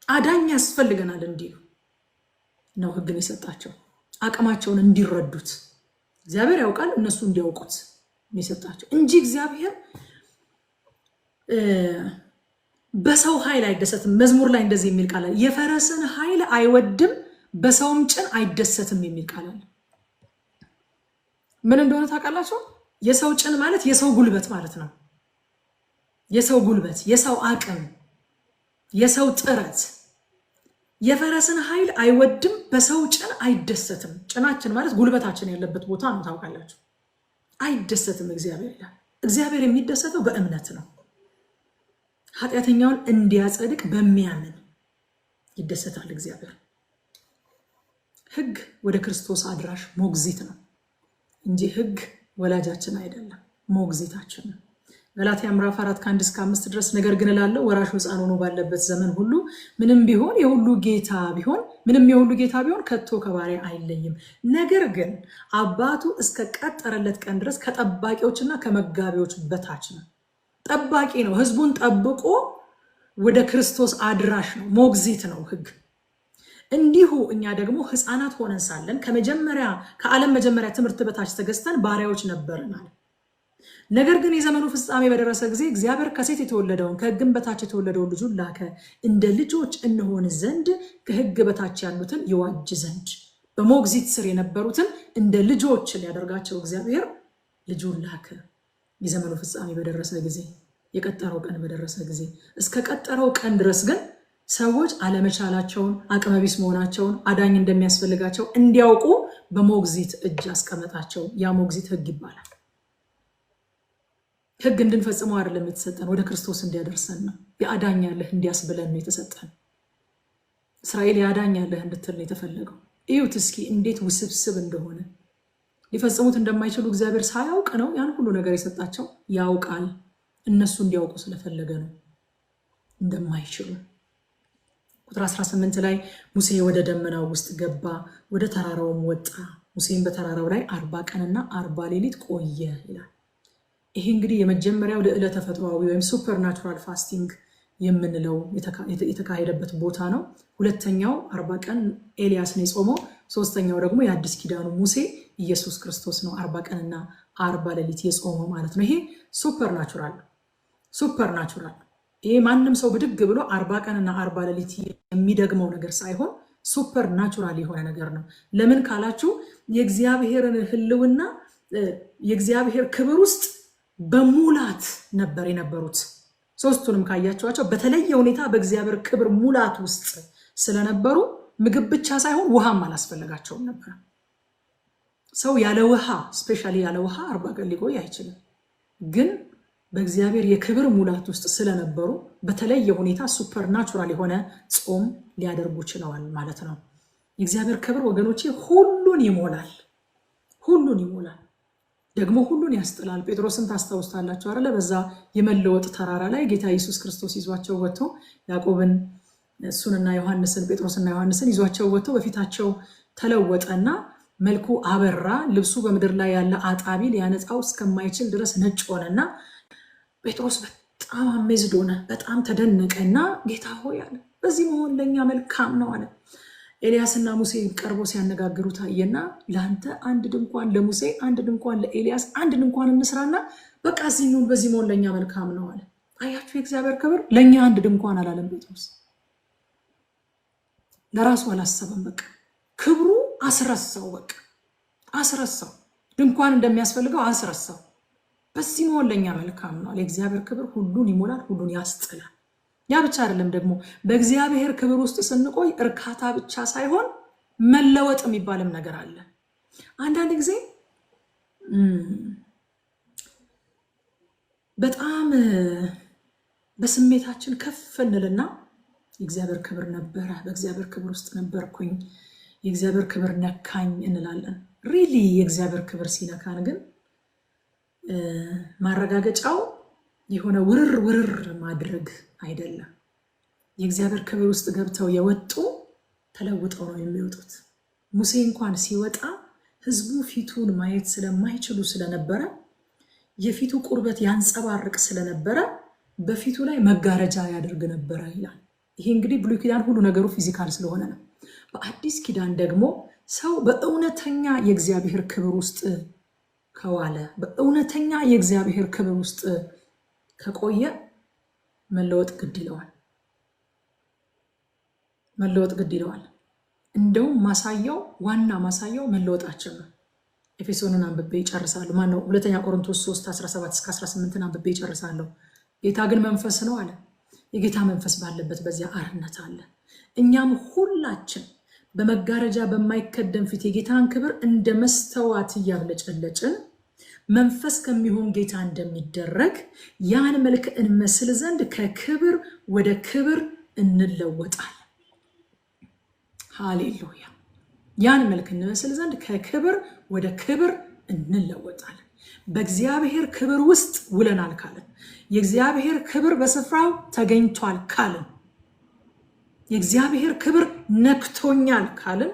አዳኝ ያስፈልገናል እንዲሉ ነው ህግን የሰጣቸው። አቅማቸውን እንዲረዱት እግዚአብሔር ያውቃል፣ እነሱ እንዲያውቁት የሰጣቸው እንጂ እግዚአብሔር በሰው ኃይል አይደሰትም። መዝሙር ላይ እንደዚህ የሚል ቃል አለ፣ የፈረስን ኃይል አይወድም በሰውም ጭን አይደሰትም የሚል ቃል አለ። ምን እንደሆነ ታውቃላችሁ? የሰው ጭን ማለት የሰው ጉልበት ማለት ነው። የሰው ጉልበት፣ የሰው አቅም፣ የሰው ጥረት። የፈረስን ኃይል አይወድም በሰው ጭን አይደሰትም። ጭናችን ማለት ጉልበታችን ያለበት ቦታ ነው፣ ታውቃላችሁ። አይደሰትም እግዚአብሔር ይላል። እግዚአብሔር የሚደሰተው በእምነት ነው። ኃጢአተኛውን እንዲያጸድቅ በሚያምን ይደሰታል እግዚአብሔር። ህግ ወደ ክርስቶስ አድራሽ ሞግዚት ነው እንጂ ህግ ወላጃችን አይደለም፣ ሞግዚታችን ነው። ገላትያ ምዕራፍ 4 ከ1-5 ድረስ ነገር ግን እላለሁ ወራሹ ሕፃን ሆኖ ባለበት ዘመን ሁሉ ምንም የሁሉ ጌታ ቢሆን ከቶ ከባሪያ አይለይም። ነገር ግን አባቱ እስከ ቀጠረለት ቀን ድረስ ከጠባቂዎችና ከመጋቢዎች በታች ነው። ጠባቂ ነው። ህዝቡን ጠብቆ ወደ ክርስቶስ አድራሽ ነው። ሞግዚት ነው ህግ። እንዲሁ እኛ ደግሞ ሕፃናት ሆነን ሳለን ከዓለም መጀመሪያ ትምህርት በታች ተገዝተን ባሪያዎች ነበርን አለ። ነገር ግን የዘመኑ ፍጻሜ በደረሰ ጊዜ እግዚአብሔር ከሴት የተወለደውን ከሕግም በታች የተወለደውን ልጁን ላከ፣ እንደ ልጆች እንሆን ዘንድ ከሕግ በታች ያሉትን ይዋጅ ዘንድ። በሞግዚት ስር የነበሩትን እንደ ልጆች ሊያደርጋቸው እግዚአብሔር ልጁን ላከ። የዘመኑ ፍጻሜ በደረሰ ጊዜ፣ የቀጠረው ቀን በደረሰ ጊዜ፣ እስከ ቀጠረው ቀን ድረስ ግን ሰዎች አለመቻላቸውን፣ አቅመቢስ መሆናቸውን፣ አዳኝ እንደሚያስፈልጋቸው እንዲያውቁ በሞግዚት እጅ አስቀመጣቸው። ያ ሞግዚት ሕግ ይባላል። ሕግ እንድንፈጽመው አይደለም የተሰጠን፣ ወደ ክርስቶስ እንዲያደርሰን ነው። የአዳኝ ያለህ እንዲያስብለን ነው የተሰጠን። እስራኤል የአዳኝ ያለህ እንድትል ነው የተፈለገው። እዩት እስኪ እንዴት ውስብስብ እንደሆነ። ሊፈጽሙት እንደማይችሉ እግዚአብሔር ሳያውቅ ነው ያን ሁሉ ነገር የሰጣቸው። ያውቃል፣ እነሱ እንዲያውቁ ስለፈለገ ነው እንደማይችሉ። ቁጥር 18 ላይ ሙሴ ወደ ደመናው ውስጥ ገባ፣ ወደ ተራራውም ወጣ። ሙሴም በተራራው ላይ 40 ቀንና 40 ሌሊት ቆየ ይላል። ይሄ እንግዲህ የመጀመሪያው ልዕለ ተፈጥሯዊ ወይም ሱፐርናቹራል ፋስቲንግ የምንለው የተካሄደበት ቦታ ነው። ሁለተኛው 40 ቀን ኤልያስን የጾመው፣ ሶስተኛው ደግሞ የአዲስ ኪዳኑ ሙሴ ኢየሱስ ክርስቶስ ነው 40 ቀንና 40 ሌሊት የጾመው ማለት ነው። ይሄ ሱፐርናቹራል ይሄ ማንም ሰው ብድግ ብሎ 40 ቀንና 40 ሌሊት የሚደግመው ነገር ሳይሆን ሱፐርናቹራል የሆነ ነገር ነው። ለምን ካላችሁ የእግዚአብሔርን ሕልውና የእግዚአብሔር ክብር ውስጥ በሙላት ነበር የነበሩት። ሶስቱንም ካያቸዋቸው በተለየ ሁኔታ በእግዚአብሔር ክብር ሙላት ውስጥ ስለነበሩ ምግብ ብቻ ሳይሆን ውሃም አላስፈለጋቸውም ነበር። ሰው ያለ ውሃ ስፔሻሊ ያለ ውሃ 40 ቀን ሊቆይ አይችልም። ግን በእግዚአብሔር የክብር ሙላት ውስጥ ስለነበሩ በተለየ ሁኔታ ሱፐርናቹራል የሆነ ጾም ሊያደርጉ ችለዋል ማለት ነው። የእግዚአብሔር ክብር ወገኖቼ ሁሉን ይሞላል፣ ደግሞ ሁሉን ያስጥላል። ጴጥሮስን ታስታውስታላችሁ አይደለ? በዛ የመለወጥ ተራራ ላይ ጌታ ኢየሱስ ክርስቶስ ይዟቸው ወጥቶ ያዕቆብን እሱንና ዮሐንስን ጴጥሮስና ዮሐንስን ይዟቸው ወጥቶ በፊታቸው ተለወጠና መልኩ አበራ። ልብሱ በምድር ላይ ያለ አጣቢ ሊያነጻው እስከማይችል ድረስ ነጭ ሆነና ጴጥሮስ በጣም አሜዝድ ሆነ፣ በጣም ተደነቀና ጌታ ሆይ አለ፣ በዚህ መሆን ለእኛ መልካም ነው አለ። ኤልያስና ሙሴ ቀርቦ ሲያነጋግሩት አየና ለአንተ አንድ ድንኳን፣ ለሙሴ አንድ ድንኳን፣ ለኤልያስ አንድ ድንኳን እንስራና በቃ እዚህ ነው፣ በዚህ መሆን ለእኛ መልካም ነው አለ። አያችሁ የእግዚአብሔር ክብር። ለእኛ አንድ ድንኳን አላለም ጴጥሮስ። ለራሱ አላሰበም። በቃ ክብሩ አስረሳው። በቃ አስረሳው። ድንኳን እንደሚያስፈልገው አስረሳው። በዚህ መሆን ለእኛ መልካም ነው አለ። የእግዚአብሔር ክብር ሁሉን ይሞላል፣ ሁሉን ያስጥላል። ያ ብቻ አይደለም፣ ደግሞ በእግዚአብሔር ክብር ውስጥ ስንቆይ እርካታ ብቻ ሳይሆን መለወጥ የሚባልም ነገር አለ። አንዳንድ ጊዜ በጣም በስሜታችን ከፍ እንልና የእግዚአብሔር ክብር ነበረ፣ በእግዚአብሔር ክብር ውስጥ ነበርኩኝ፣ የእግዚአብሔር ክብር ነካኝ እንላለን። ሪሊ የእግዚአብሔር ክብር ሲነካን ግን ማረጋገጫው የሆነ ውርር ማድረግ አይደለም። የእግዚአብሔር ክብር ውስጥ ገብተው የወጡ ተለውጠው ነው የሚወጡት። ሙሴ እንኳን ሲወጣ ሕዝቡ ፊቱን ማየት ስለማይችሉ ስለነበረ የፊቱ ቁርበት ያንጸባርቅ ስለነበረ በፊቱ ላይ መጋረጃ ያደርግ ነበረ ይላል። ይሄ እንግዲህ ብሉይ ኪዳን ሁሉ ነገሩ ፊዚካል ስለሆነ ነው። በአዲስ ኪዳን ደግሞ ሰው በእውነተኛ የእግዚአብሔር ክብር ውስጥ ከዋለ፣ በእውነተኛ የእግዚአብሔር ክብር ውስጥ ከቆየ መለወጥ ግድ ይለዋል። እንደውም ዋና ማሳያው መለወጣችን ነው። ኤፌሶንን አንብቤ ይጨርሳሉ። ማነው ሁለተኛ ቆሮንቶስ 3:17-18 አንብቤ ይጨርሳለሁ። ጌታ ግን መንፈስ ነው አለ። የጌታ መንፈስ ባለበት በዚያ አርነት አለ። እኛም ሁላችን በመጋረጃ በማይከደን ፊት የጌታን ክብር እንደ መስተዋት እያብለጨለጭን መንፈስ ከሚሆን ጌታ እንደሚደረግ ያን መልክ እንመስል ዘንድ ከክብር ወደ ክብር እንለወጣለን። ሃሌሉያ! ያን መልክ እንመስል ዘንድ ከክብር ወደ ክብር እንለወጣለን። በእግዚአብሔር ክብር ውስጥ ውለናል ካልን፣ የእግዚአብሔር ክብር በስፍራው ተገኝቷል ካልን፣ የእግዚአብሔር ክብር ነክቶኛል ካልን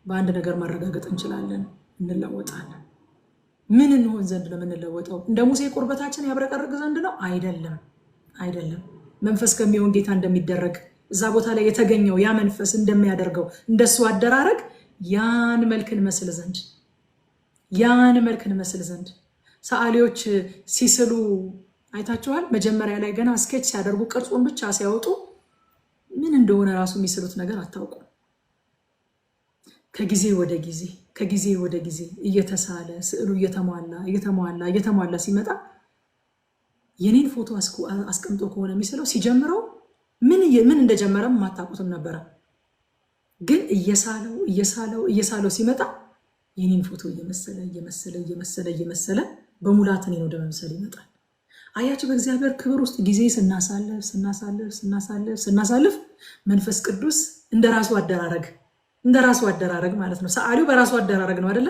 በአንድ ነገር ማረጋገጥ እንችላለን፣ እንለወጣለን። ምን እንሆን ዘንድ ነው የምንለወጠው? እንደ ሙሴ ቁርበታችን ያብረቀርቅ ዘንድ ነው? አይደለም። መንፈስ ከሚሆን ጌታ እንደሚደረግ እዛ ቦታ ላይ የተገኘው ያ መንፈስ እንደሚያደርገው እንደሱ አደራረግ ያን መልክን መስል ዘንድ ሰዓሊዎች ሲስሉ አይታችኋል። መጀመሪያ ላይ ገና ስኬች ሲያደርጉ ቅርጹን ብቻ ሲያወጡ ምን እንደሆነ ራሱ የሚስሉት ነገር አታውቁም። ከጊዜ ወደ ጊዜ እየተሳለ ስዕሉ እየተሟላ ሲመጣ የኔን ፎቶ አስቀምጦ ከሆነ የሚስለው ሲጀምረው ምን እንደጀመረም ማታውቁትም ነበረ። ግን እየሳለው ሲመጣ የኔን ፎቶ እየመሰለ በሙላት እኔን ወደ መምሰል ይመጣል። አያችሁ፣ በእግዚአብሔር ክብር ውስጥ ጊዜ ስናሳልፍ መንፈስ ቅዱስ እንደራሱ አደራረግ ማለት ነው። ሰዓሊው በራሱ አደራረግ ነው አይደለ?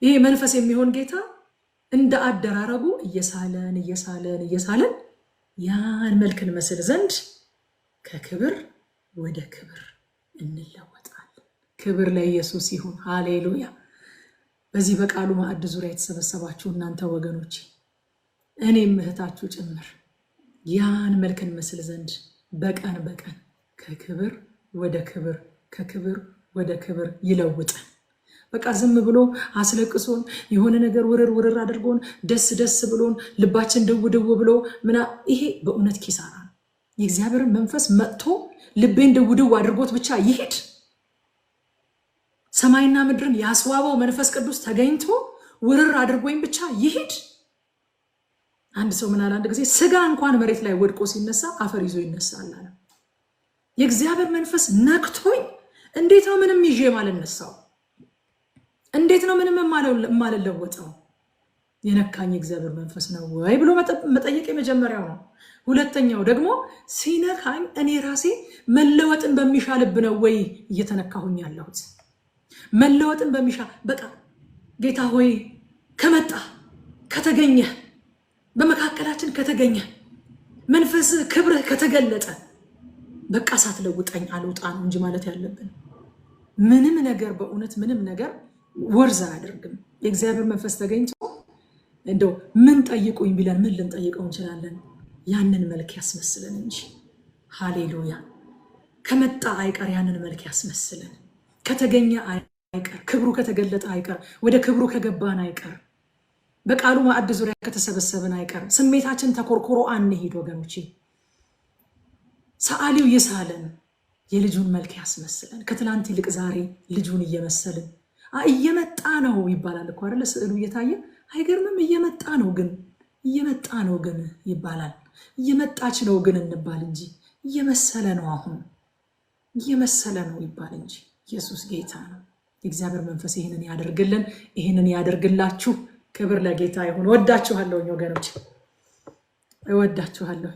ይሄ መንፈስ የሚሆን ጌታ እንደ አደራረጉ እየሳለን ያን መልክን መስል ዘንድ ከክብር ወደ ክብር እንለወጣለን። ክብር ለኢየሱስ ይሁን። ሃሌሉያ። በዚህ በቃሉ ማዕድ ዙሪያ የተሰበሰባችሁ እናንተ ወገኖች፣ እኔም እህታችሁ ጭምር ያን መልክን መስል ዘንድ በቀን ከክብር ወደ ክብር ይለውጠን። በቃ ዝም ብሎ አስለቅሶን የሆነ ነገር ውርር አድርጎን ደስ ብሎን ልባችን ድው ብሎ ይሄ በእውነት ኪሳራ ነው። የእግዚአብሔርን መንፈስ መጥቶ ልቤን ድው አድርጎት ብቻ ይሄድ። ሰማይና ምድርን ያስዋበው መንፈስ ቅዱስ ተገኝቶ ውርር አድርጎኝ ብቻ ይሄድ። አንድ ሰው ምን አለ አንድ ጊዜ፣ ስጋ እንኳን መሬት ላይ ወድቆ ሲነሳ አፈር ይዞ ይነሳል አለ። የእግዚአብሔር መንፈስ ነክቶኝ እንዴት ነው ምንም ይዤ ማልነሳው? እንዴት ነው ምንም ማልለወጠው? የነካኝ እግዚአብሔር መንፈስ ነው ወይ ብሎ መጠየቅ የመጀመሪያው ነው። ሁለተኛው ደግሞ ሲነካኝ እኔ ራሴ መለወጥን በሚሻ ልብ ነው ወይ እየተነካሁኝ ያለሁት? መለወጥን በሚሻ በቃ ጌታ ሆይ ከመጣ ከተገኘ በመካከላችን ከተገኘ መንፈስ ክብርህ ከተገለጠ በቃ ሳትለውጠኝ አልውጣ ነው እንጂ ማለት ያለብን። ምንም ነገር በእውነት ምንም ነገር ወርዝ አያደርግም። የእግዚአብሔር መንፈስ ተገኝቶ እንደው ምን ጠይቁኝ ቢለን ምን ልንጠይቀው እንችላለን? ያንን መልክ ያስመስለን እንጂ። ሃሌሉያ። ከመጣ አይቀር ያንን መልክ ያስመስለን። ከተገኘ አይቀር፣ ክብሩ ከተገለጠ አይቀር፣ ወደ ክብሩ ከገባን አይቀር፣ በቃሉ ማዕድ ዙሪያ ከተሰበሰብን አይቀር ስሜታችን ተኮርኮሮ አንሂድ ወገኖቼ። ሰዓሊው ይሳለን፣ የልጁን መልክ ያስመስለን። ከትላንት ይልቅ ዛሬ ልጁን እየመሰልን እየመጣ ነው ይባላል እኮ አይደለ? ስዕሉ እየታየ አይገርምም? እየመጣ ነው ግን ይባላል። እየመጣች ነው ግን እንባል እንጂ እየመሰለ ነው፣ አሁን እየመሰለ ነው ይባል እንጂ። ኢየሱስ ጌታ ነው። የእግዚአብሔር መንፈስ ይህንን ያደርግልን፣ ይህንን ያደርግላችሁ። ክብር ለጌታ ይሁን። ወዳችኋለሁ ወገኖች፣ እወዳችኋለሁ።